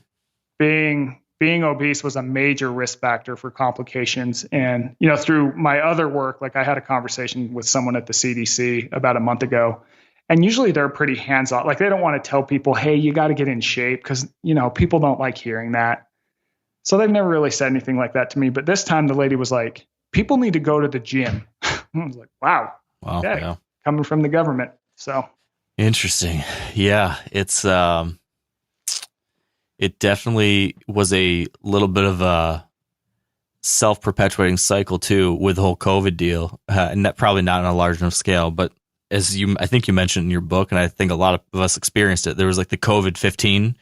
Being obese was a major risk factor for complications. And, through my other work, like I had a conversation with someone at the CDC about a month ago, and usually they're pretty hands-on. Like they don't want to tell people, hey, you got to get in shape because, people don't like hearing that. So they've never really said anything like that to me. But this time the lady was like, people need to go to the gym. I was like, wow. Okay. Yeah. Coming from the government. So interesting. Yeah. It definitely was a little bit of a self-perpetuating cycle too with the whole COVID deal, and that probably not on a large enough scale. But I think you mentioned in your book, and I think a lot of us experienced it. There was like the COVID-15.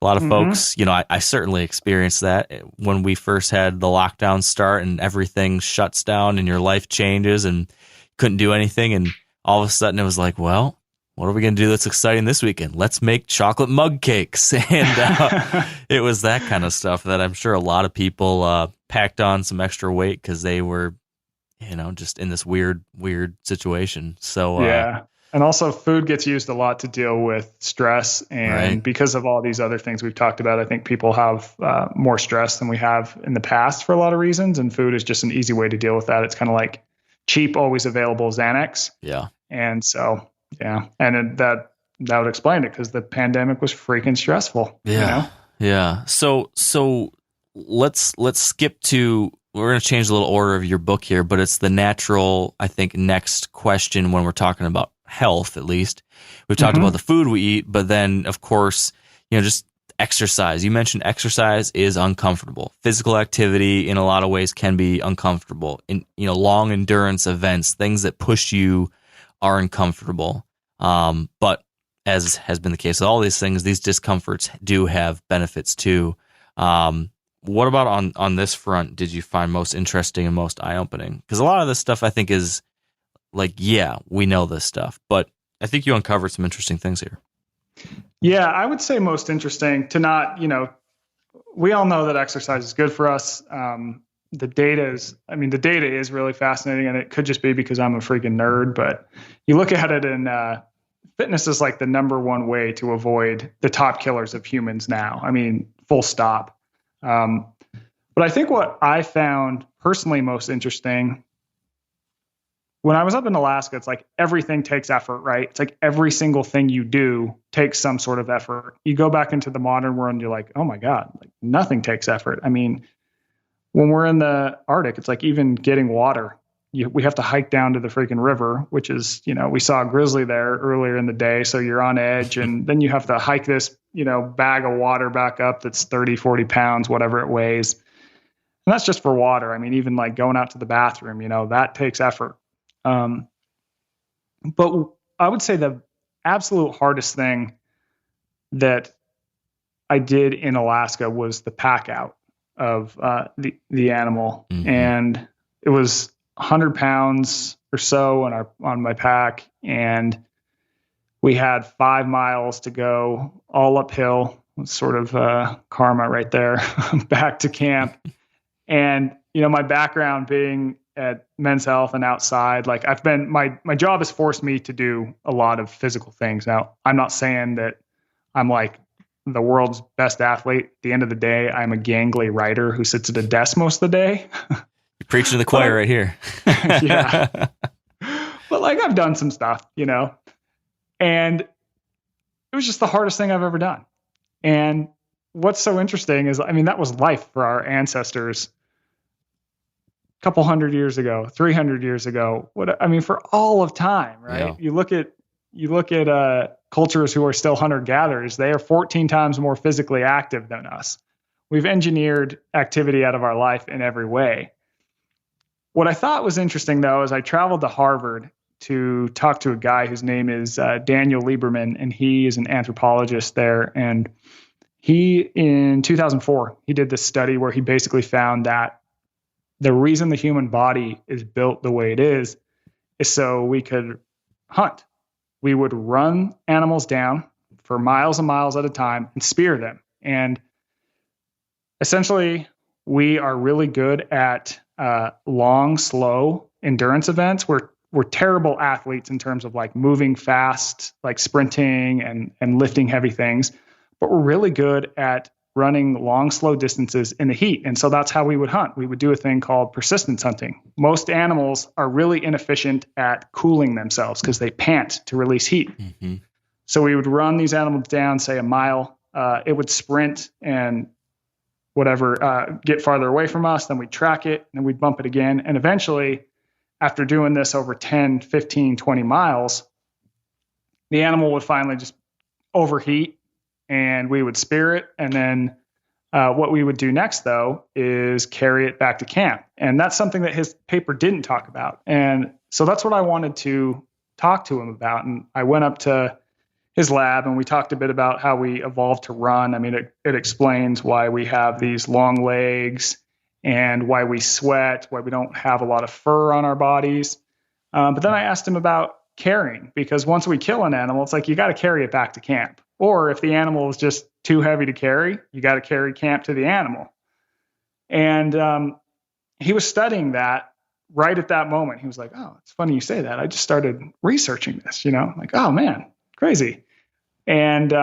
A lot of folks, I certainly experienced that when we first had the lockdown start and everything shuts down and your life changes and couldn't do anything, and all of a sudden it was like, well, what are we going to do that's exciting this weekend? Let's make chocolate mug cakes. And it was that kind of stuff that I'm sure a lot of people packed on some extra weight because they were, just in this weird situation. So, yeah. And also food gets used a lot to deal with stress. And right. Because of all these other things we've talked about, I think people have more stress than we have in the past for a lot of reasons. And food is just an easy way to deal with that. It's kind of like cheap, always available Xanax. Yeah. And so Yeah. And that would explain it, because the pandemic was freaking stressful. Yeah. You know? Yeah. So let's skip to, we're going to change the little order of your book here, but it's the natural, I think, next question when we're talking about health, at least. We've talked about the food we eat, but then, of course, just exercise. You mentioned exercise is uncomfortable. Physical activity in a lot of ways can be uncomfortable. In long endurance events, things that push you are uncomfortable. But as has been the case with all these things, these discomforts do have benefits too. What about on this front did you find most interesting and most eye-opening? Because a lot of this stuff I think is like, yeah, we know this stuff, but I think you uncovered some interesting things here. Yeah, I would say most interesting to not, we all know that exercise is good for us. The data is really fascinating, and it could just be because I'm a freaking nerd, but you look at it, and fitness is like the number one way to avoid the top killers of humans now. I mean, full stop. But I think what I found personally most interesting, when I was up in Alaska, it's like everything takes effort, right? It's like every single thing you do takes some sort of effort. You go back into the modern world and you're like, oh my God, like nothing takes effort. I mean, when we're in the Arctic, it's like even getting water. We have to hike down to the freaking river, which is, we saw a grizzly there earlier in the day. So you're on edge, and then you have to hike this, bag of water back up that's 30, 40 pounds, whatever it weighs. And that's just for water. I mean, even like going out to the bathroom, that takes effort. But I would say the absolute hardest thing that I did in Alaska was the pack out of the animal. Mm-hmm. And it was 100 pounds or so on my pack. And we had 5 miles to go all uphill, sort of karma right there, back to camp. And, my background being at Men's Health and outside, like my job has forced me to do a lot of physical things. Now, I'm not saying that I'm like the world's best athlete. At the end of the day, I'm a gangly writer who sits at a desk most of the day. You're preaching to the choir right here. Yeah. But like I've done some stuff, and it was just the hardest thing I've ever done. And what's so interesting is, that was life for our ancestors a couple 100 years ago, 300 years ago. For all of time, right? Yeah. You look at cultures who are still hunter-gatherers. They are 14 times more physically active than us. We've engineered activity out of our life in every way. What I thought was interesting, though, is I traveled to Harvard to talk to a guy whose name is Daniel Lieberman, and he is an anthropologist there. And he, in 2004, he did this study where he basically found that the reason the human body is built the way it is so we could hunt. We would run animals down for miles and miles at a time and spear them. And essentially, we are really good at long, slow endurance events. We're terrible athletes in terms of like moving fast, like sprinting and lifting heavy things, but we're really good at running long, slow distances in the heat. And so that's how we would hunt. We would do a thing called persistence hunting. Most animals are really inefficient at cooling themselves because they pant to release heat. Mm-hmm. So we would run these animals down, say a mile. It would sprint and get farther away from us. Then we'd track it and we'd bump it again. And eventually, after doing this over 10, 15, 20 miles, the animal would finally just overheat and we would spear it. And then what we would do next, though, is carry it back to camp. And that's something that his paper didn't talk about. And so that's what I wanted to talk to him about. And I went up to his lab and we talked a bit about how we evolved to run. It explains why we have these long legs and why we sweat, why we don't have a lot of fur on our bodies. But then I asked him about carrying, because once we kill an animal, it's like you got to carry it back to camp. Or if the animal is just too heavy to carry, you got to carry camp to the animal. And he was studying that right at that moment. He was like, oh, it's funny you say that. I just started researching this, like, oh man, crazy. And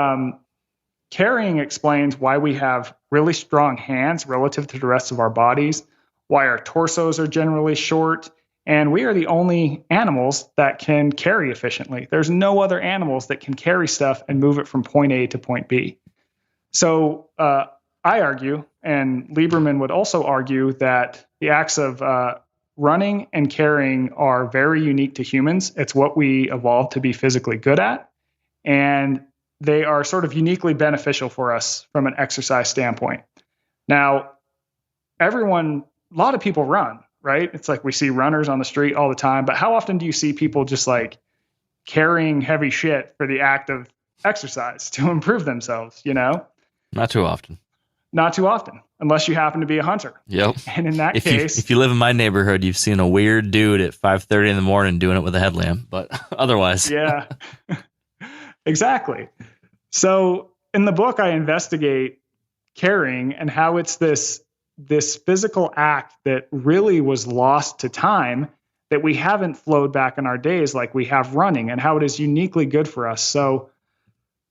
carrying explains why we have really strong hands relative to the rest of our bodies, why our torsos are generally short, And we are the only animals that can carry efficiently. There's no other animals that can carry stuff and move it from point A to point B. So I argue, and Lieberman would also argue, that the acts of running and carrying are very unique to humans. It's what we evolved to be physically good at. And they are sort of uniquely beneficial for us from an exercise standpoint. Now, a lot of people run, right? It's like we see runners on the street all the time, but how often do you see people just like carrying heavy shit for the act of exercise to improve themselves, Not too often. Not too often, unless you happen to be a hunter. Yep. And in that case, if you live in my neighborhood, you've seen a weird dude at 5:30 in the morning doing it with a headlamp, but otherwise. Yeah, exactly. So in the book, I investigate carrying and how it's this physical act that really was lost to time, that we haven't flowed back in our days like we have running, and how it is uniquely good for us. So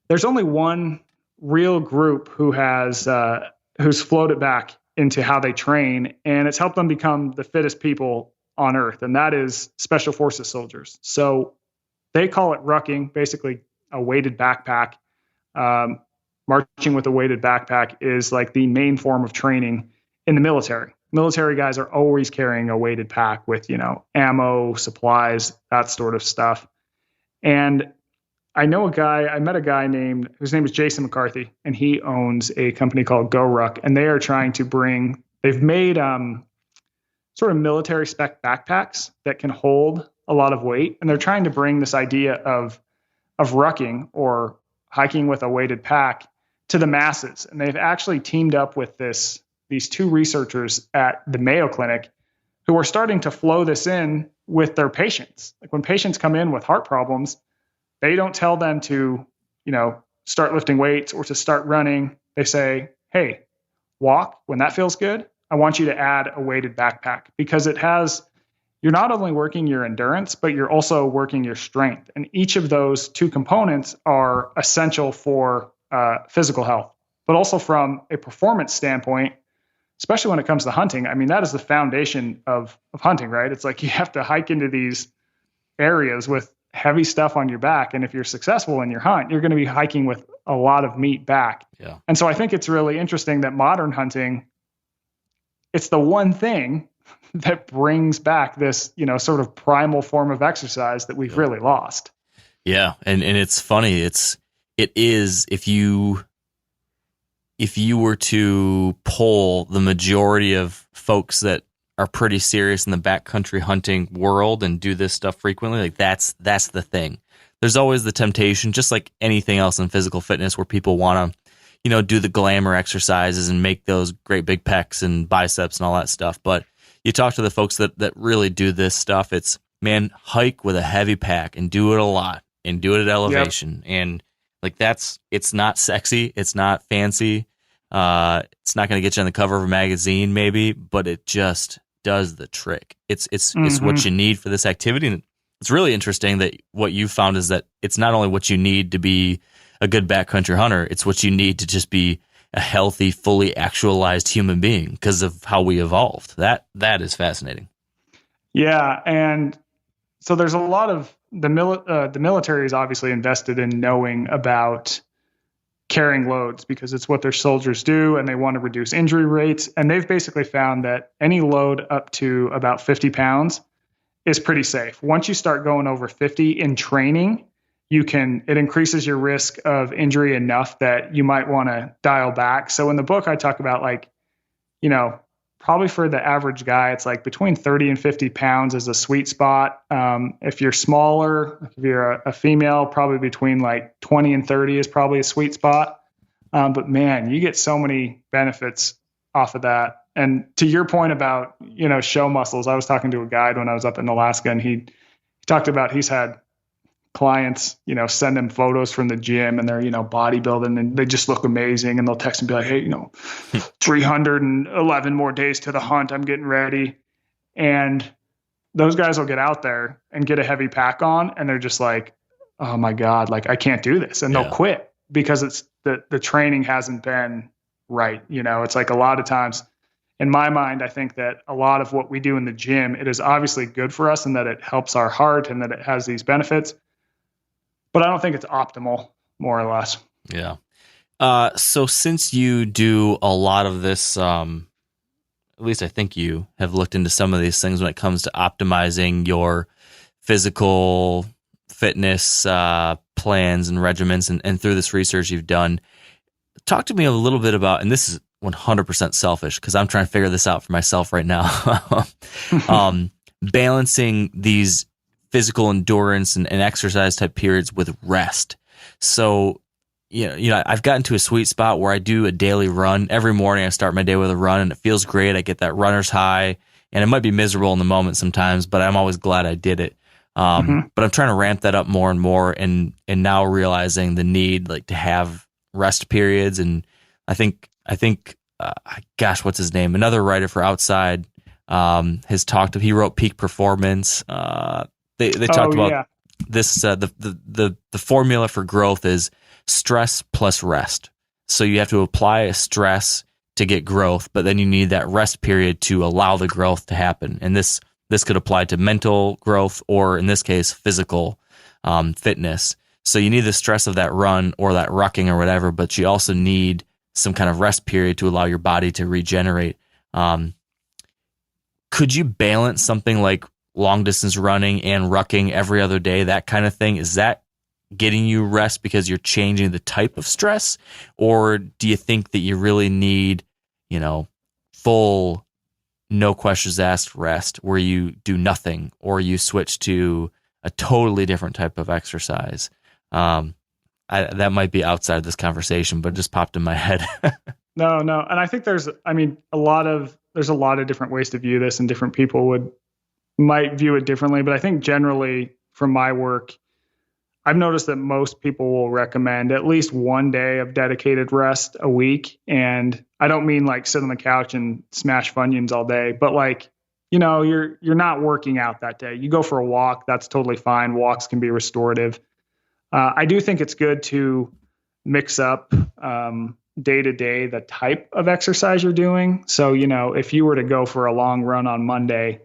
there's only one real group who's flowed it back into how they train, and it's helped them become the fittest people on earth, and that is Special Forces soldiers. So they call it rucking, basically a weighted backpack. Marching with a weighted backpack is like the main form of training in the military. Military guys are always carrying a weighted pack with, ammo, supplies, that sort of stuff. And I met a guy whose name is Jason McCarthy, and he owns a company called GoRuck, and they are trying to they've made sort of military spec backpacks that can hold a lot of weight. And they're trying to bring this idea of rucking, or hiking with a weighted pack, to the masses. And they've actually teamed up with these two researchers at the Mayo Clinic who are starting to flow this in with their patients. Like when patients come in with heart problems, they don't tell them to, start lifting weights or to start running. They say, hey, walk. When that feels good, I want you to add a weighted backpack, because you're not only working your endurance, but you're also working your strength. And each of those two components are essential for physical health, but also from a performance standpoint, especially when it comes to hunting. I mean, that is the foundation of hunting, right? It's like you have to hike into these areas with heavy stuff on your back. And if you're successful in your hunt, you're going to be hiking with a lot of meat back. Yeah. And so I think it's really interesting that modern hunting, it's the one thing that brings back this, sort of primal form of exercise that we've really lost. Yeah. And it's funny. It is, if you were to poll the majority of folks that are pretty serious in the backcountry hunting world and do this stuff frequently, like that's the thing. There's always the temptation, just like anything else in physical fitness, where people want to, do the glamour exercises and make those great big pecs and biceps and all that stuff. But you talk to the folks that really do this stuff, it's, man, hike with a heavy pack and do it a lot and do it at elevation. Yep. And like it's not sexy, it's not fancy, it's not going to get you on the cover of a magazine maybe, but it just does the trick. It's what you need for this activity. And it's really interesting that what you found is that it's not only what you need to be a good backcountry hunter, it's what you need to just be a healthy, fully actualized human being because of how we evolved. That is fascinating. Yeah, and so there's a lot of the military is obviously invested in knowing about carrying loads because it's what their soldiers do, and they want to reduce injury rates. And they've basically found that any load up to about 50 pounds is pretty safe. Once you start going over 50 in training, it increases your risk of injury enough that you might want to dial back. So in the book, I talk about probably for the average guy, it's like between 30 and 50 pounds is a sweet spot. If you're smaller, if you're a female, probably between like 20 and 30 is probably a sweet spot. But man, you get so many benefits off of that. And to your point about, show muscles, I was talking to a guide when I was up in Alaska, and he talked about he's had clients, send him photos from the gym, and they're, bodybuilding, and they just look amazing. And they'll text and be like, hey, 311 more days to the hunt. I'm getting ready. And those guys will get out there and get a heavy pack on, and they're just like, oh my God, like I can't do this. And they'll quit because it's the training hasn't been right. It's like a lot of times in my mind, I think that a lot of what we do in the gym, it is obviously good for us and that it helps our heart and that it has these benefits, but I don't think it's optimal, more or less. Yeah. So since you do a lot of this, at least I think you have looked into some of these things when it comes to optimizing your physical fitness plans and regimens, and through this research you've done, talk to me a little bit about, and this is 100% selfish because I'm trying to figure this out for myself right now, balancing these physical endurance and exercise type periods with rest. So, I've gotten to a sweet spot where I do a daily run. Every morning I start my day with a run and it feels great. I get that runner's high, and it might be miserable in the moment sometimes, but I'm always glad I did it. But I'm trying to ramp that up more and more, and now realizing the need to have rest periods. And I think gosh, what's his name? Another writer for Outside he wrote Peak Performance. They talked about this. The formula for growth is stress plus rest. So you have to apply a stress to get growth, but then you need that rest period to allow the growth to happen. And this could apply to mental growth, or in this case, physical fitness. So you need the stress of that run or that rucking or whatever, but you also need some kind of rest period to allow your body to regenerate. Could you balance something like long distance running and rucking every other day, that kind of thing? Is that getting you rest because you're changing the type of stress? Or do you think that you really need, full, no questions asked rest where you do nothing, or you switch to a totally different type of exercise? That might be outside this conversation, but it just popped in my head. No. And I think there's a lot of different ways to view this, and different people might view it differently. But I think generally from my work, I've noticed that most people will recommend at least one day of dedicated rest a week. And I don't mean sit on the couch and smash Funyuns all day, but you're not working out that day. You go for a walk, that's totally fine. Walks can be restorative. I do think it's good to mix up day to day the type of exercise you're doing. So, if you were to go for a long run on Monday,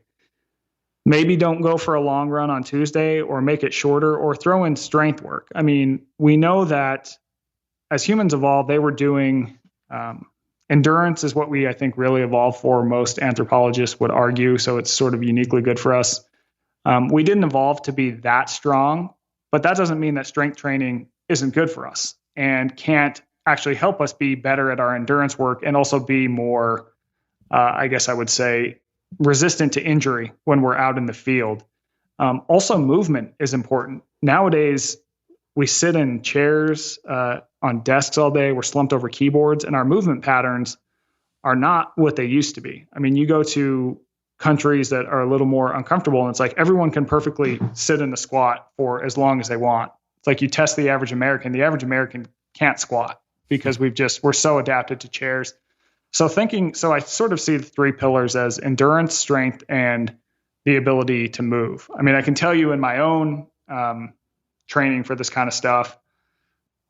maybe don't go for a long run on Tuesday, or make it shorter, or throw in strength work. I mean, we know that as humans evolved, they were doing endurance is what we, I think, really evolved for. Most anthropologists would argue. So it's sort of uniquely good for us. We didn't evolve to be that strong, but that doesn't mean that strength training isn't good for us and can't actually help us be better at our endurance work, and also be more, I guess I would say, resistant to injury when we're out in the field. Also, movement is important. Nowadays, we sit in chairs on desks all day. We're slumped over keyboards, and our movement patterns are not what they used to be. I mean, you go to countries that are a little more uncomfortable, and it's everyone can perfectly sit in a squat for as long as they want. It's you test the average American. The average American can't squat because we're so adapted to chairs. So I sort of see the three pillars as endurance, strength, and the ability to move. I mean, I can tell you in my own training for this kind of stuff,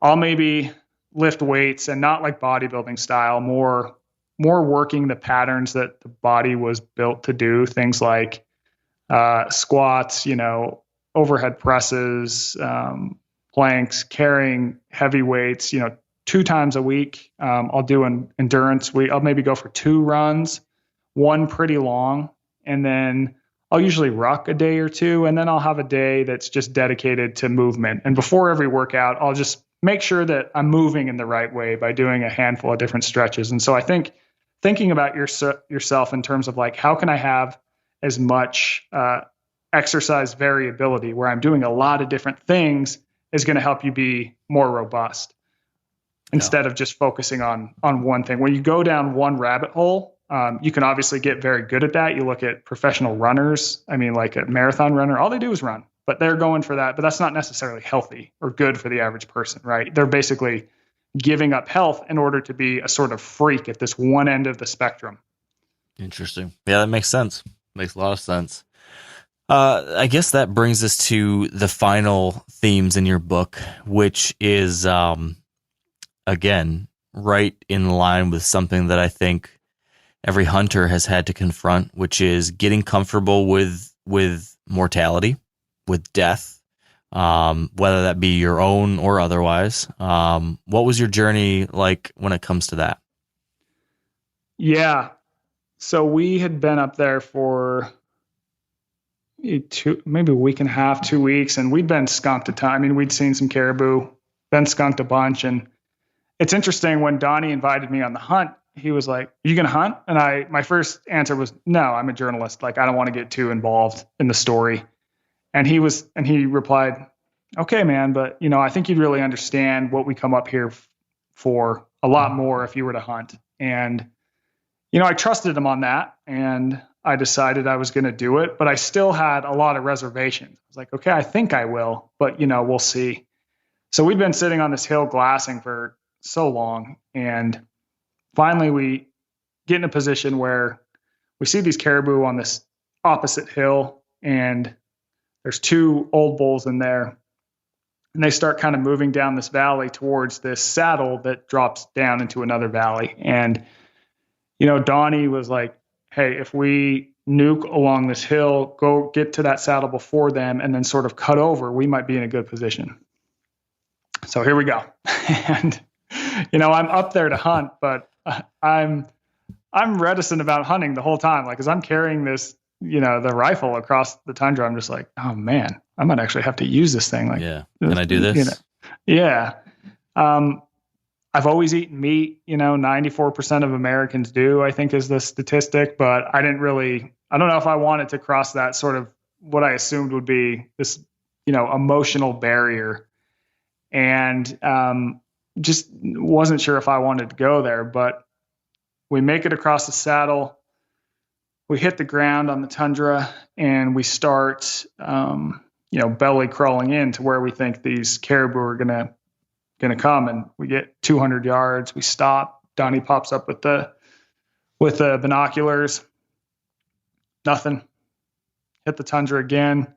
I'll maybe lift weights, and not like bodybuilding style, more working the patterns that the body was built to do. Things like squats, overhead presses, planks, carrying heavy weights, 2 times a week. I'll do an endurance week. I'll maybe go for 2 runs, 1 pretty long, and then I'll usually ruck a day or 2, and then I'll have a day that's just dedicated to movement. And before every workout, I'll just make sure that I'm moving in the right way by doing a handful of different stretches. And so I think thinking about yourself in terms of how can I have as much exercise variability where I'm doing a lot of different things is going to help you be more robust. Instead of just focusing on one thing. When you go down one rabbit hole, you can obviously get very good at that. You look at professional runners. I mean, like a marathon runner, all they do is run, but they're going for that. But that's not necessarily healthy or good for the average person, right? They're basically giving up health in order to be a sort of freak at this one end of the spectrum. Interesting. Yeah, that makes sense. Makes a lot of sense. I guess that brings us to the final themes in your book, which is, again, right in line with something that I think every hunter has had to confront, which is getting comfortable with mortality, with death, whether that be your own or otherwise. What was your journey like when it comes to that? Yeah. So we had been up there for maybe a week and a half, 2 weeks, and we'd been skunked a ton. I mean, we'd seen some caribou, been skunked a bunch. And it's interesting, when Donnie invited me on the hunt, he was like, "Are you going to hunt?" And my first answer was, "No, I'm a journalist. Like, I don't want to get too involved in the story." And he replied, "Okay, man, but I think you'd really understand what we come up here for a lot more if you were to hunt." And I trusted him on that, and I decided I was going to do it, but I still had a lot of reservations. I was like, okay, I think I will, but we'll see. So we'd been sitting on this hill glassing for so long, and finally we get in a position where we see these caribou on this opposite hill, and there's 2 old bulls in there, and they start kind of moving down this valley towards this saddle that drops down into another valley. And Donnie was like, "Hey, if we nuke along this hill, go get to that saddle before them, and then sort of cut over, we might be in a good position." So here we go. And, I'm up there to hunt, but I'm reticent about hunting the whole time. Like, as I'm carrying this, the rifle across the tundra, I'm just like, oh man, I might actually have to use this thing. Like, yeah. Can I do this? Yeah. I've always eaten meat, 94% of Americans do, I think, is the statistic, but I don't know if I wanted to cross that sort of what I assumed would be this, emotional barrier. And just wasn't sure if I wanted to go there, but we make it across the saddle. We hit the ground on the tundra, and we start, belly crawling in to where we think these caribou are going to come. And we get 200 yards. We stop. Donnie pops up with the binoculars. Nothing. Hit the tundra again.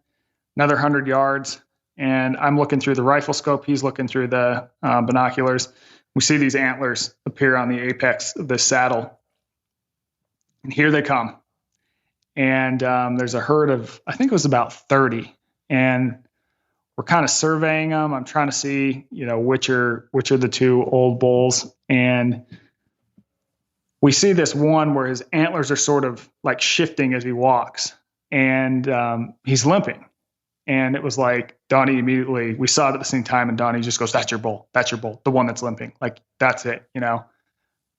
Another 100 yards. And I'm looking through the rifle scope. He's looking through the binoculars. We see these antlers appear on the apex of this saddle. And here they come. And there's a herd of, I think it was about 30. And we're kind of surveying them. I'm trying to see, which are the 2 old bulls. And we see this one where his antlers are sort of like shifting as he walks, and he's limping. And it was like Donnie immediately, we saw it at the same time, and Donnie just goes, "That's your bull. That's your bull. The one that's limping. Like, that's it, And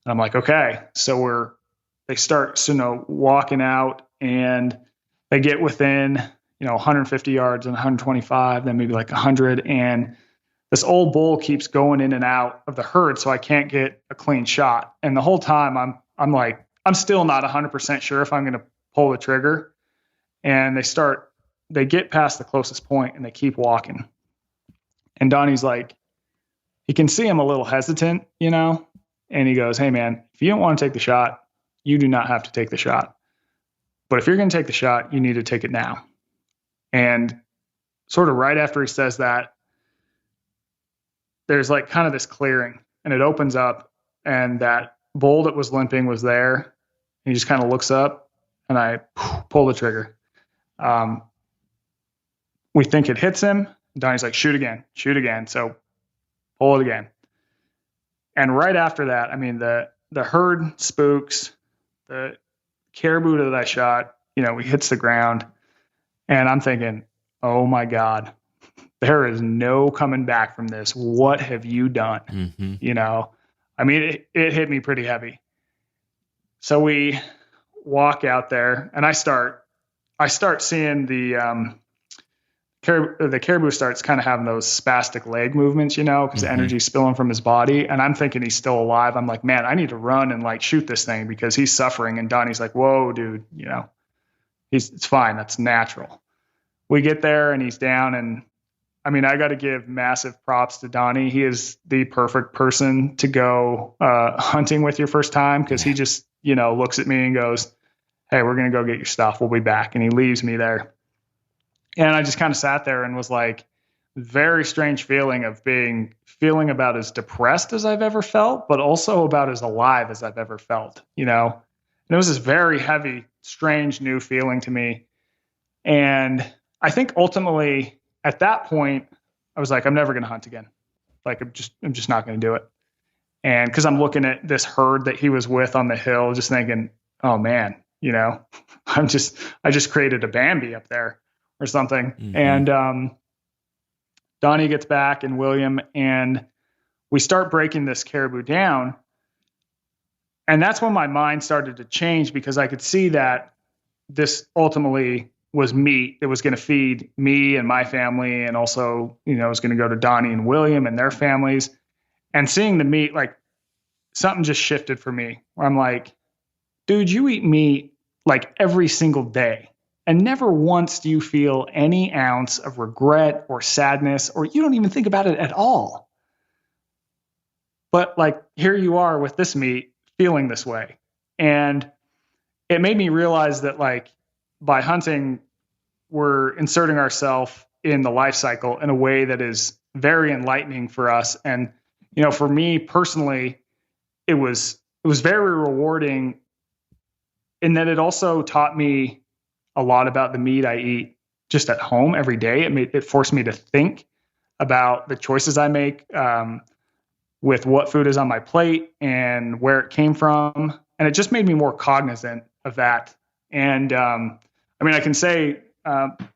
I'm like, okay. So they start, walking out, and they get within, 150 yards and 125, then maybe like 100. And this old bull keeps going in and out of the herd, so I can't get a clean shot. And the whole time I'm like, I'm still not 100% sure if I'm going to pull the trigger. And they get past the closest point, and they keep walking. And Donnie's like, he can see I'm a little hesitant, and he goes, "Hey man, if you don't want to take the shot, you do not have to take the shot. But if you're going to take the shot, you need to take it now." And sort of right after he says that, there's like kind of this clearing, and it opens up, and that bull that was limping was there. And he just kind of looks up, and I pull the trigger. We think it hits him. Donnie's like, shoot again. So pull it again. And right after that, I mean, the herd spooks, the caribou that I shot, he hits the ground, and I'm thinking, oh my God, there is no coming back from this. What have you done? Mm-hmm. I mean, it hit me pretty heavy. So we walk out there, and I start seeing the caribou starts kind of having those spastic leg movements, because the energy's spilling from his body. And I'm thinking he's still alive. I'm like, man, I need to run and like shoot this thing because he's suffering. And Donnie's like, whoa, dude, it's fine. That's natural. We get there, and he's down. And I mean, I got to give massive props to Donnie. He is the perfect person to go hunting with your first time, because he just, looks at me and goes, "Hey, we're going to go get your stuff. We'll be back." And he leaves me there. And I just kind of sat there and was like, very strange feeling of feeling about as depressed as I've ever felt, but also about as alive as I've ever felt, And it was this very heavy, strange new feeling to me. And I think ultimately at that point, I was like, I'm never going to hunt again. Like, I'm just not going to do it. And because I'm looking at this herd that he was with on the hill, just thinking, oh man, I just created a Bambi up there or something. Mm-hmm. And Donnie gets back and William, and we start breaking this caribou down. And that's when my mind started to change, because I could see that this ultimately was meat that was going to feed me and my family. And also, it was going to go to Donnie and William and their families. And seeing the meat, like, something just shifted for me, where I'm like, dude, you eat meat like every single day. And never once do you feel any ounce of regret or sadness, or you don't even think about it at all. But like, here you are with this meat feeling this way. And it made me realize that, like, by hunting, we're inserting ourselves in the life cycle in a way that is very enlightening for us. And, for me personally, it was very rewarding in that it also taught me a lot about the meat I eat just at home every day. It forced me to think about the choices I make, with what food is on my plate and where it came from. And it just made me more cognizant of that. And I can say,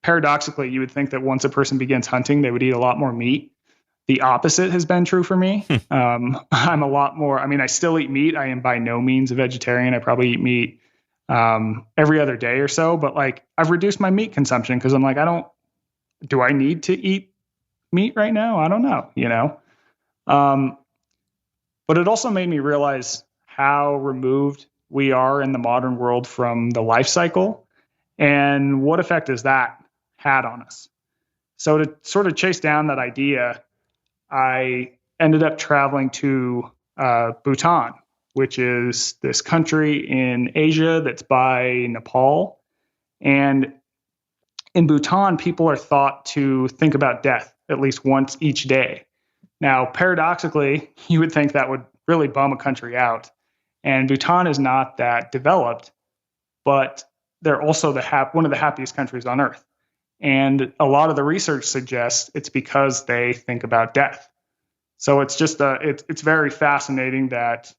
paradoxically, you would think that once a person begins hunting, they would eat a lot more meat. The opposite has been true for me. I'm a lot more, I still eat meat. I am by no means a vegetarian. I probably eat meat every other day or so, but like, I've reduced my meat consumption because I'm like, do I need to eat meat right now? I don't know, but it also made me realize how removed we are in the modern world from the life cycle, and what effect has that had on us. So to sort of chase down that idea, I ended up traveling to Bhutan, which is this country in Asia that's by Nepal. And in Bhutan, people are thought to think about death at least once each day. Now, paradoxically, you would think that would really bum a country out. And Bhutan is not that developed, but they're also one of the happiest countries on earth. And a lot of the research suggests it's because they think about death. So it's just it's very fascinating that,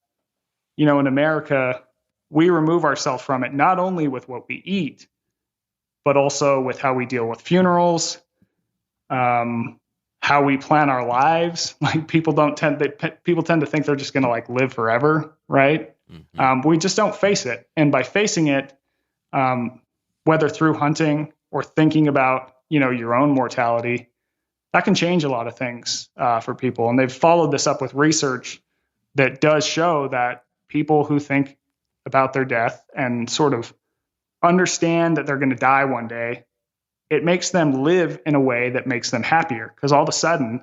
in America, we remove ourselves from it, not only with what we eat, but also with how we deal with funerals, how we plan our lives. Like, people tend to think they're just going to, like, live forever, right? Mm-hmm. We just don't face it. And by facing it, whether through hunting or thinking about, your own mortality, that can change a lot of things for people. And they've followed this up with research that does show that people who think about their death and sort of understand that they're going to die one day, it makes them live in a way that makes them happier. Because all of a sudden,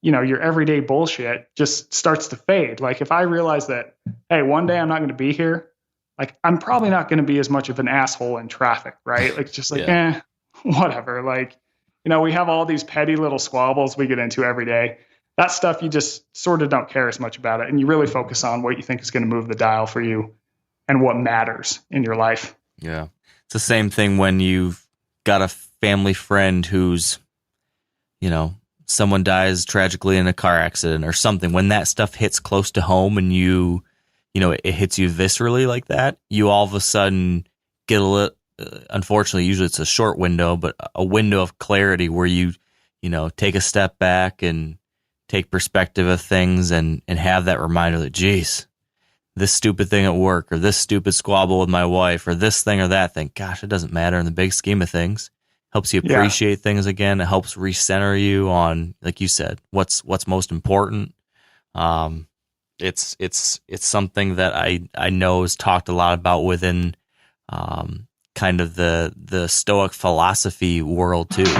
your everyday bullshit just starts to fade. Like, if I realize that, hey, one day I'm not going to be here, like, I'm probably not going to be as much of an asshole in traffic, right? Like, just like, whatever. Like, we have all these petty little squabbles we get into every day. That stuff, you just sort of don't care as much about it. And you really focus on what you think is going to move the dial for you and what matters in your life. Yeah. It's the same thing when you've got a family friend who's, someone dies tragically in a car accident or something. When that stuff hits close to home and it hits you viscerally like that, you all of a sudden get a little, unfortunately, usually it's a short window, but a window of clarity where you take a step back and take perspective of things and have that reminder that, geez, this stupid thing at work or this stupid squabble with my wife or this thing or that thing, gosh, it doesn't matter in the big scheme of things. Helps you appreciate things again. It helps recenter you on, like you said, what's most important. It's something that I know is talked a lot about within kind of the Stoic philosophy world too,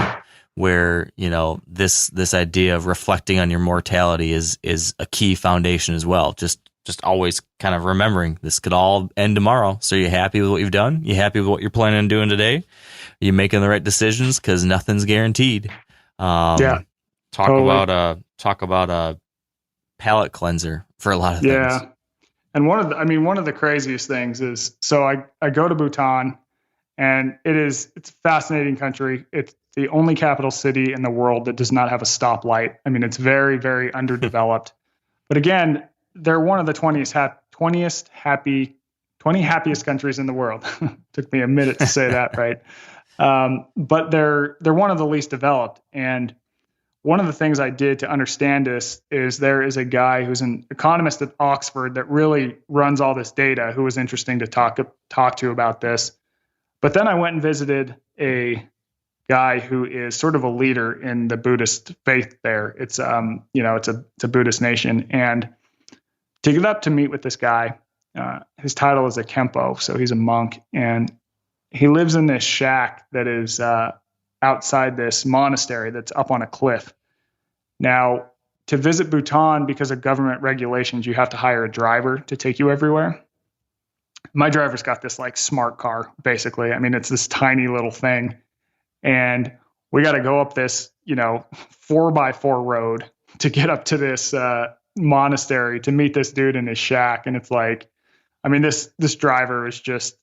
where this idea of reflecting on your mortality is a key foundation as well. Just always kind of remembering this could all end tomorrow. So you're happy with what you've done? You happy with what you're planning on doing today? Are you making the right decisions? Because nothing's guaranteed. Talk about a palate cleanser for a lot of things. And one of the craziest things is, so I go to Bhutan, and it's a fascinating country. It's the only capital city in the world that does not have a stoplight. I mean, it's very, very underdeveloped. But again, they're one of the 20 happiest countries in the world. Took me a minute to say that, right? But they're one of the least developed. And one of the things I did to understand this is there is a guy who's an economist at Oxford that really runs all this data, who was interesting to talk to about this. But then I went and visited a guy who is sort of a leader in the Buddhist faith there. It's it's a Buddhist nation. And to get up to meet with this guy, his title is a Kempo, so he's a monk, and he lives in this shack that is outside this monastery that's up on a cliff. Now, to visit Bhutan, because of government regulations, you have to hire a driver to take you everywhere. My driver's got this like smart car, basically. I mean, it's this tiny little thing. And we got to go up this, 4x4 road to get up to this monastery to meet this dude in his shack. And it's like, I mean, this driver is just,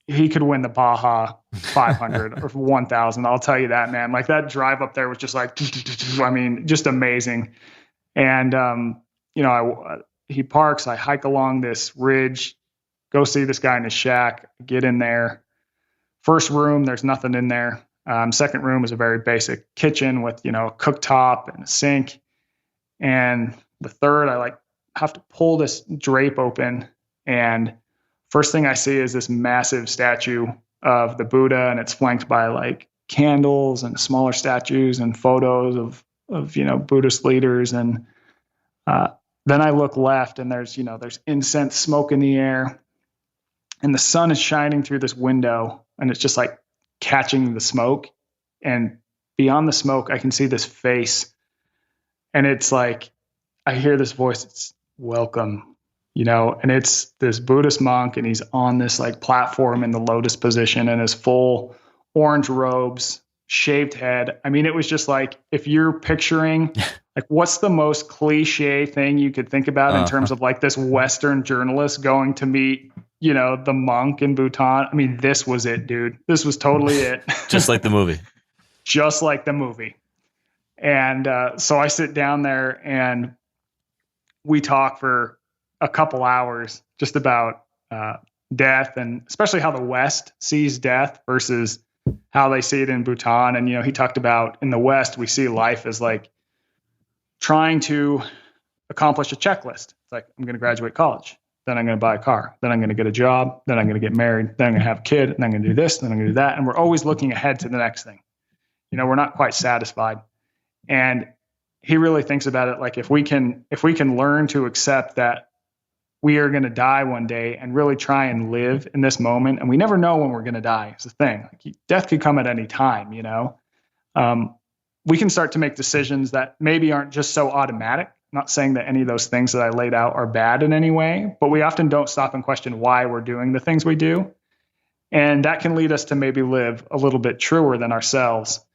he could win the Baja 500 or 1,000. I'll tell you that, man. Like that drive up there was just like, I mean, just amazing. And, he parks, I hike along this ridge, go see this guy in his shack, get in there. First room, there's nothing in there. Second room is a very basic kitchen with, a cooktop and a sink. And the third, I have to pull this drape open, and first thing I see is this massive statue of the Buddha, and it's flanked by like candles and smaller statues and photos of Buddhist leaders. And then I look left, and there's incense smoke in the air, and the sun is shining through this window, and it's just like catching the smoke. And beyond the smoke, I can see this face, and it's like I hear this voice. It's welcome. And it's this Buddhist monk, and he's on this like platform in the lotus position in his full orange robes, shaved head. I mean, it was just like, if you're picturing like, what's the most cliche thing you could think about in terms of like this Western journalist going to meet, the monk in Bhutan? I mean, this was it, dude. This was totally it. Just like the movie. Just like the movie. And so I sit down there, and we talk for a couple hours just about death, and especially how the West sees death versus how they see it in Bhutan. And, he talked about in the West, we see life as like trying to accomplish a checklist. It's like, I'm going to graduate college, then I'm going to buy a car, then I'm going to get a job, then I'm going to get married, then I'm going to have a kid, and I'm going to do this, then I'm going to do that. And we're always looking ahead to the next thing. We're not quite satisfied. And he really thinks about it like, if we can learn to accept that we are going to die one day and really try and live in this moment. And we never know when we're going to die. It's the thing. Like, death could come at any time, we can start to make decisions that maybe aren't just so automatic. I'm not saying that any of those things that I laid out are bad in any way, but we often don't stop and question why we're doing the things we do. And that can lead us to maybe live a little bit truer than ourselves.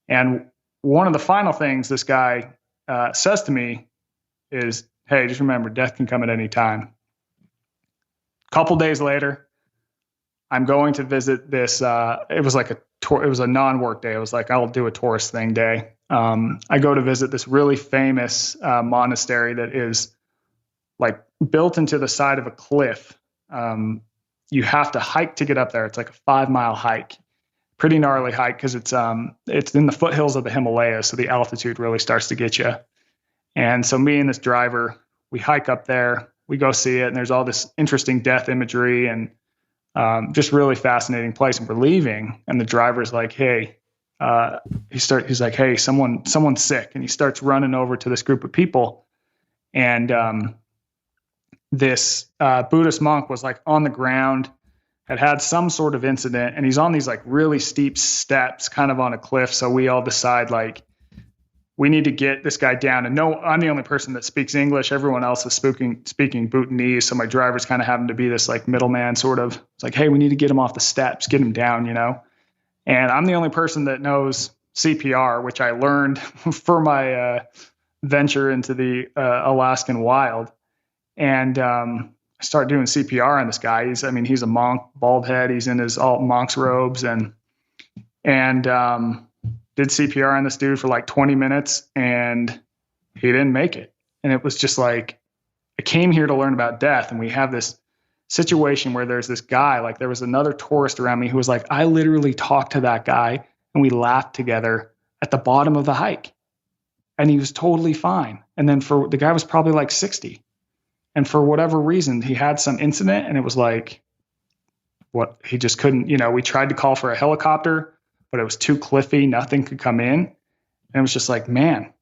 And one of the final things this guy says to me is, hey, just remember, death can come at any time. Couple days later, I'm going to visit this. It was like it was a non-work day. It was like, I'll do a tourist thing day. I go to visit this really famous monastery that is like built into the side of a cliff. You have to hike to get up there. It's like a 5-mile hike, pretty gnarly hike, because it's in the foothills of the Himalayas, so the altitude really starts to get you. And so me and this driver, we hike up there. We go see it, and there's all this interesting death imagery and just really fascinating place. And we're leaving, and the driver's like, "Hey," he's like, "Hey, someone's sick," and he starts running over to this group of people, and this Buddhist monk was like on the ground, had some sort of incident, and he's on these like really steep steps, kind of on a cliff. So we all decide like, we need to get this guy down. And no, I'm the only person that speaks English. Everyone else is speaking Bhutanese. So my driver's kind of having to be this like middleman sort of. It's like, hey, we need to get him off the steps, get him down, And I'm the only person that knows CPR, which I learned for my venture into the Alaskan wild. And I start doing CPR on this guy. He's a monk, bald head. He's in his all monk's robes and did CPR on this dude for like 20 minutes and he didn't make it. And it was just like, I came here to learn about death. And we have this situation where there's this guy, like there was another tourist around me who was like, I literally talked to that guy and we laughed together at the bottom of the hike. And he was totally fine. And then the guy was probably like 60. And for whatever reason, he had some incident and it was like, he just couldn't, we tried to call for a helicopter, but it was too cliffy. Nothing could come in. And it was just like, man,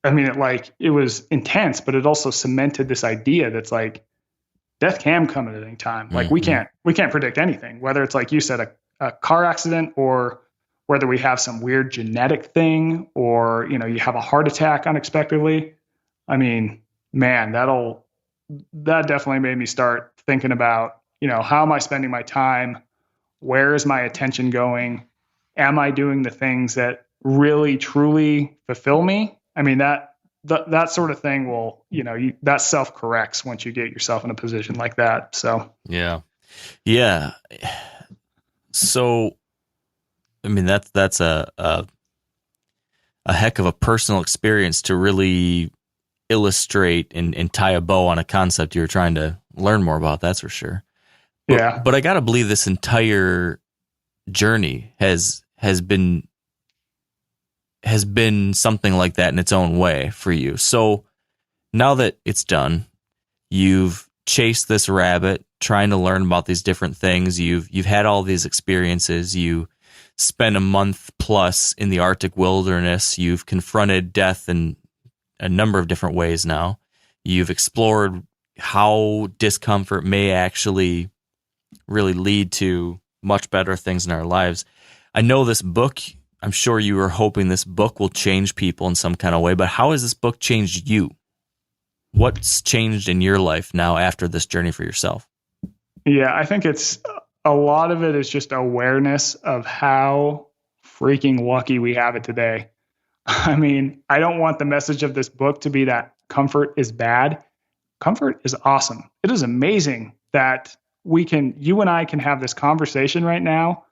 it was intense, but it also cemented this idea that's like, death can come at any time. Like we can't predict anything, whether it's like you said, a car accident or whether we have some weird genetic thing or, you have a heart attack unexpectedly. I mean, man, that definitely made me start thinking about, how am I spending my time? Where is my attention going? Am I doing the things that really, truly fulfill me? I mean, that sort of thing will, that self-corrects once you get yourself in a position like that. So, yeah. So, I mean, that's a heck of a personal experience to really illustrate and tie a bow on a concept you're trying to learn more about. That's for sure. But I got to believe this entire journey has been something like that in its own way for you. So now that it's done, you've chased this rabbit, trying to learn about these different things. You've had all these experiences. You spent a month plus in the Arctic wilderness. You've confronted death in a number of different ways now. You've explored how discomfort may actually really lead to much better things in our lives. I know this book, I'm sure you were hoping this book will change people in some kind of way, but how has this book changed you? What's changed in your life now after this journey for yourself? Yeah, I think a lot of it is just awareness of how freaking lucky we have it today. I mean, I don't want the message of this book to be that comfort is bad. Comfort is awesome. It is amazing that you and I can have this conversation right now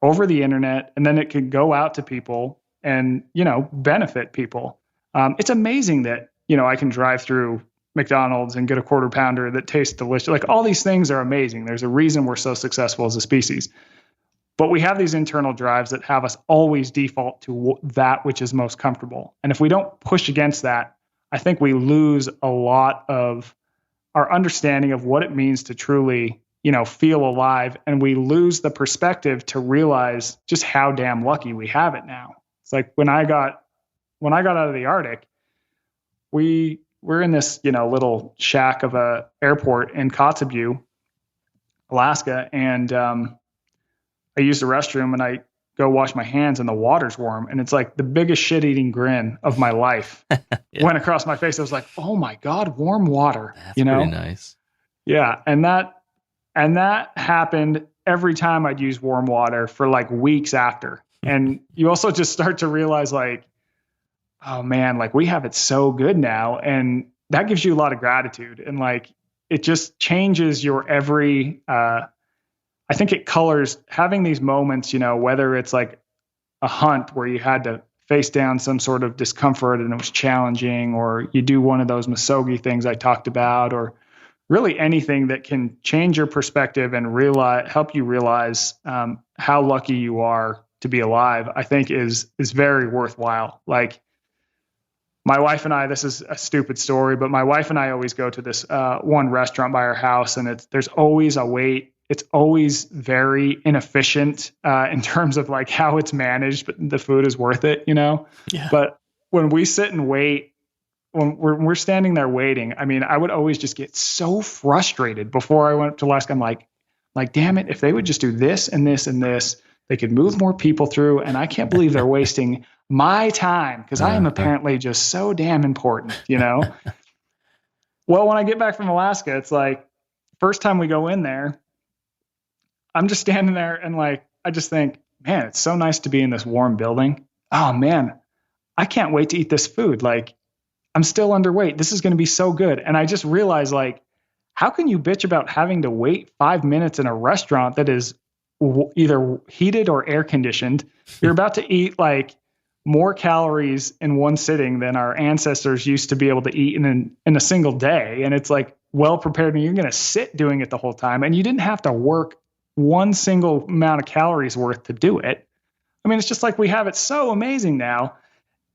over the internet, and then it can go out to people and, benefit people. It's amazing that, I can drive through McDonald's and get a quarter pounder that tastes delicious. Like all these things are amazing. There's a reason we're so successful as a species. But we have these internal drives that have us always default to that which is most comfortable. And if we don't push against that, I think we lose a lot of our understanding of what it means to truly, feel alive. And we lose the perspective to realize just how damn lucky we have it now. It's like when I got out of the Arctic, we're in this, little shack of a airport in Kotzebue, Alaska. And I used the restroom and I go wash my hands and the water's warm. And it's like the biggest shit-eating grin of my life went across my face. I was like, oh my God, warm water. That's pretty nice. Yeah. And that happened every time I'd use warm water for like weeks after. And you also just start to realize like, oh man, like we have it so good now. And that gives you a lot of gratitude. And like, it just changes your every, I think it colors having these moments, whether it's like a hunt where you had to face down some sort of discomfort and it was challenging, or you do one of those Musogi things I talked about, or really anything that can change your perspective and help you realize how lucky you are to be alive, I think is very worthwhile. Like my wife and I, this is a stupid story, but my wife and I always go to this one restaurant by our house, and there's always a wait. It's always very inefficient in terms of like how it's managed, but the food is worth it, Yeah. But when we sit and wait, when we're standing there waiting, I mean, I would always just get so frustrated before I went to Alaska. I'm like, damn it, if they would just do this and this and this, they could move more people through. And I can't believe they're wasting my time because I am apparently just so damn important, Well, when I get back from Alaska, it's like first time we go in there, I'm just standing there and like, I just think, man, it's so nice to be in this warm building. Oh man, I can't wait to eat this food. Like I'm still underweight. This is going to be so good. And I just realized like how can you bitch about having to wait 5 minutes in a restaurant that is either heated or air conditioned? You're about to eat like more calories in one sitting than our ancestors used to be able to eat in a single day. And it's like well prepared, and you're going to sit doing it the whole time. And you didn't have to work one single amount of calories worth to do it. I mean, it's just like we have it so amazing now.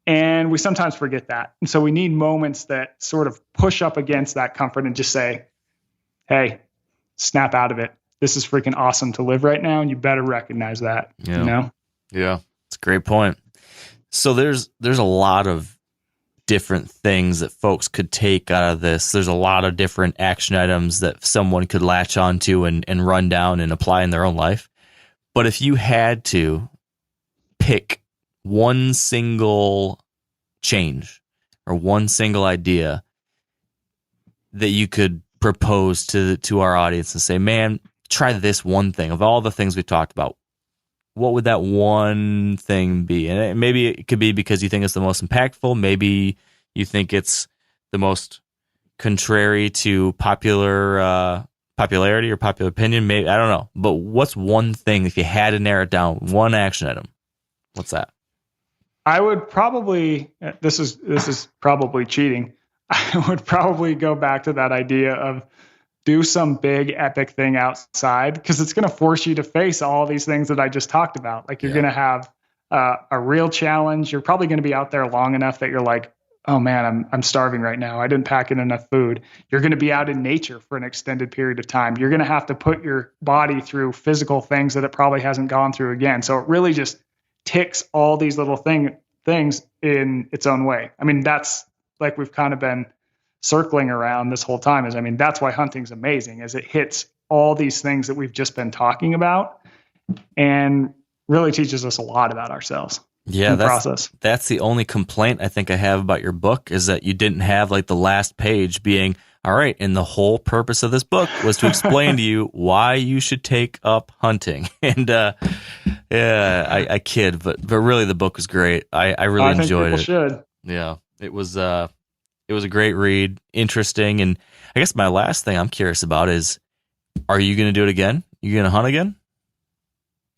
And we sometimes forget that. And so we need moments that sort of push up against that comfort and just say, hey, snap out of it. This is freaking awesome to live right now. And you better recognize that, Yeah. you know? Yeah. It's a great point. So there's a lot of different things that folks could take out of this. There's a lot of different action items that someone could latch onto and run down and apply in their own life. But if you had to pick one single change or one single idea that you could propose to our audience and say, man, try this one thing of all the things we talked about, what would that one thing be? And maybe it could be because you think it's the most impactful. Maybe you think it's the most contrary to popularity or popular opinion. Maybe, I don't know. But what's one thing, if you had to narrow it down, one action item? What's that? I would probably, this is probably cheating. I would probably go back to that idea of do some big epic thing outside, because it's going to force you to face all these things that I just talked about. Like you're going to have a real challenge. You're probably going to be out there long enough that you're like, oh man, I'm starving right now. I didn't pack in enough food. You're going to be out in nature for an extended period of time. You're going to have to put your body through physical things that it probably hasn't gone through again. So it really just ticks all these little things in its own way. I mean, that's like we've kind of been circling around this whole time. Is, I mean, that's why hunting's amazing, is it hits all these things that we've just been talking about and really teaches us a lot about ourselves. Yeah, process. That's the only complaint I think I have about your book, is that you didn't have like the last page being, all right, and the whole purpose of this book was to explain to you why you should take up hunting. And yeah, I kid, but really the book was great. I really enjoyed it. Should. Yeah, it was a great read, interesting. And I guess my last thing I'm curious about is, are you going to do it again? You going to hunt again?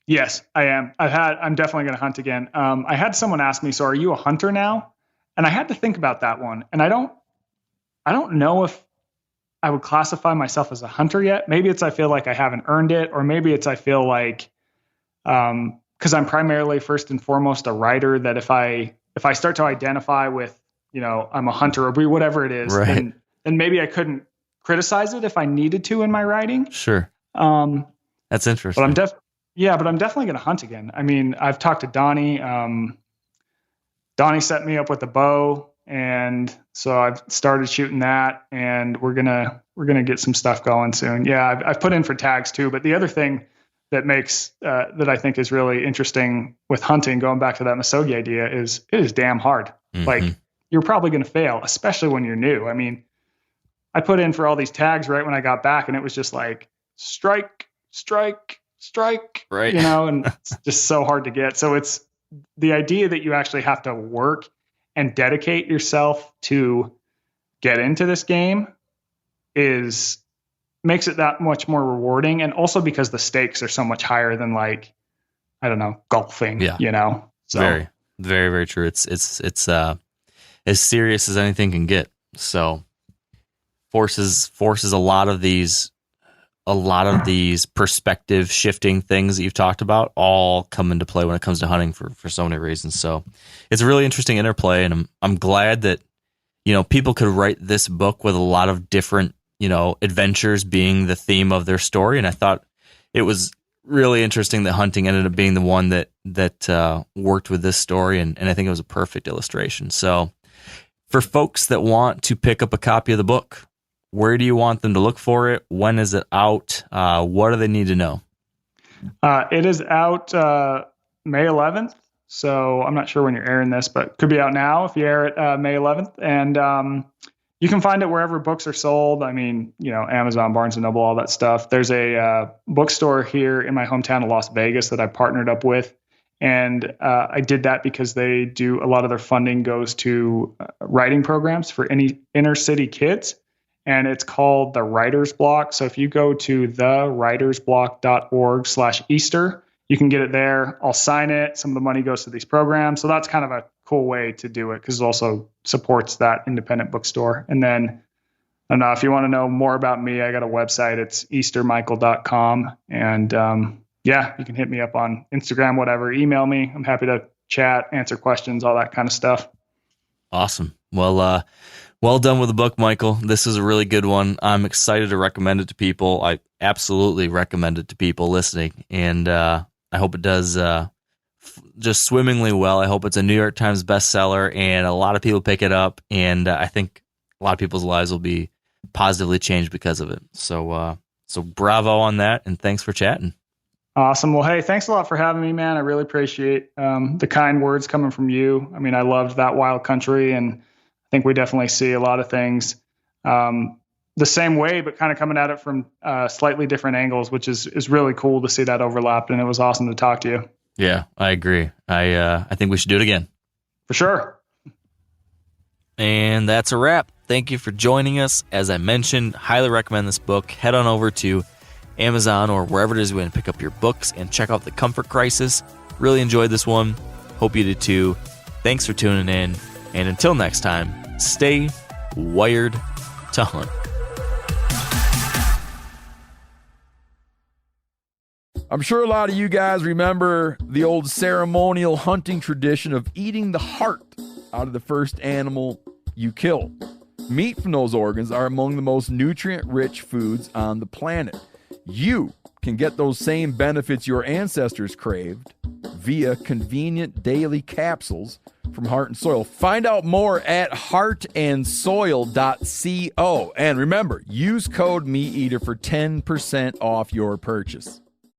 Yes, I am. I'm definitely going to hunt again. I had someone ask me, so are you a hunter now? And I had to think about that one. And I don't know if I would classify myself as a hunter yet. Maybe it's I feel like I haven't earned it, or maybe it's I feel like because I'm primarily first and foremost a writer, that if I start to identify with, you know, I'm a hunter or whatever it is, right, then maybe I couldn't criticize it if I needed to in my writing. Sure. That's interesting. But I'm definitely going to hunt again. I mean, I've talked to Donnie. Donnie set me up with a bow, and so I've started shooting that, and we're gonna get some stuff going soon. Yeah, I've put in for tags too. But the other thing that makes that I think is really interesting with hunting, going back to that Misogi idea, is it is damn hard. Mm-hmm. Like you're probably going to fail, especially when you're new. I mean, I put in for all these tags right when I got back, and it was just like strike, strike, strike, right? You know, and it's just so hard to get. So it's the idea that you actually have to work and dedicate yourself to get into this game makes it that much more rewarding. And also because the stakes are so much higher than, like, I don't know, golfing, you know? So very, very, very true. It's as serious as anything can get. So forces a lot of these perspective shifting things that you've talked about all come into play when it comes to hunting for so many reasons. So it's a really interesting interplay, and I'm glad that, you know, people could write this book with a lot of different, you know, adventures being the theme of their story. And I thought it was really interesting that hunting ended up being the one that worked with this story, and I think it was a perfect illustration. So for folks that want to pick up a copy of the book, where do you want them to look for it? When is it out? What do they need to know? It is out May 11th. So I'm not sure when you're airing this, but it could be out now if you air it May 11th. And you can find it wherever books are sold. I mean, you know, Amazon, Barnes & Noble, all that stuff. There's a bookstore here in my hometown of Las Vegas that I partnered up with. And I did that because they do a lot of their funding goes to writing programs for any inner city kids. and it's called the Writer's Block. So if you go to thewritersblock.org/Easter, you can get it there. I'll sign it. Some of the money goes to these programs. So that's kind of a cool way to do it because it also supports that independent bookstore. And then, I don't know, if you want to know more about me, I got a website. It's eastermichael.com. And yeah, you can hit me up on Instagram, whatever. Email me. I'm happy to chat, answer questions, all that kind of stuff. Awesome. Well, well done with the book, Michael. This is a really good one. I'm excited to recommend it to people. I absolutely recommend it to people listening. And I hope it does just swimmingly well. I hope it's a New York Times bestseller and a lot of people pick it up. And I think a lot of people's lives will be positively changed because of it. So bravo on that. And thanks for chatting. Awesome. Well, hey, thanks a lot for having me, man. I really appreciate the kind words coming from you. I mean, I loved That Wild Country, and I think we definitely see a lot of things the same way, but kind of coming at it from slightly different angles, which is really cool to see that overlap. And it was awesome to talk to you. Yeah, I agree. I think we should do it again. For sure. And that's a wrap. Thank you for joining us. As I mentioned, highly recommend this book. Head on over to Amazon or wherever it is you want to pick up your books and check out The Comfort Crisis. Really enjoyed this one. Hope you did too. Thanks for tuning in. And until next time, stay wired to hunt. I'm sure a lot of you guys remember the old ceremonial hunting tradition of eating the heart out of the first animal you kill. Meat from those organs are among the most nutrient-rich foods on the planet. You can get those same benefits your ancestors craved via convenient daily capsules from Heart and Soil. Find out more at heartandsoil.co. And remember, use code MeatEater for 10% off your purchase.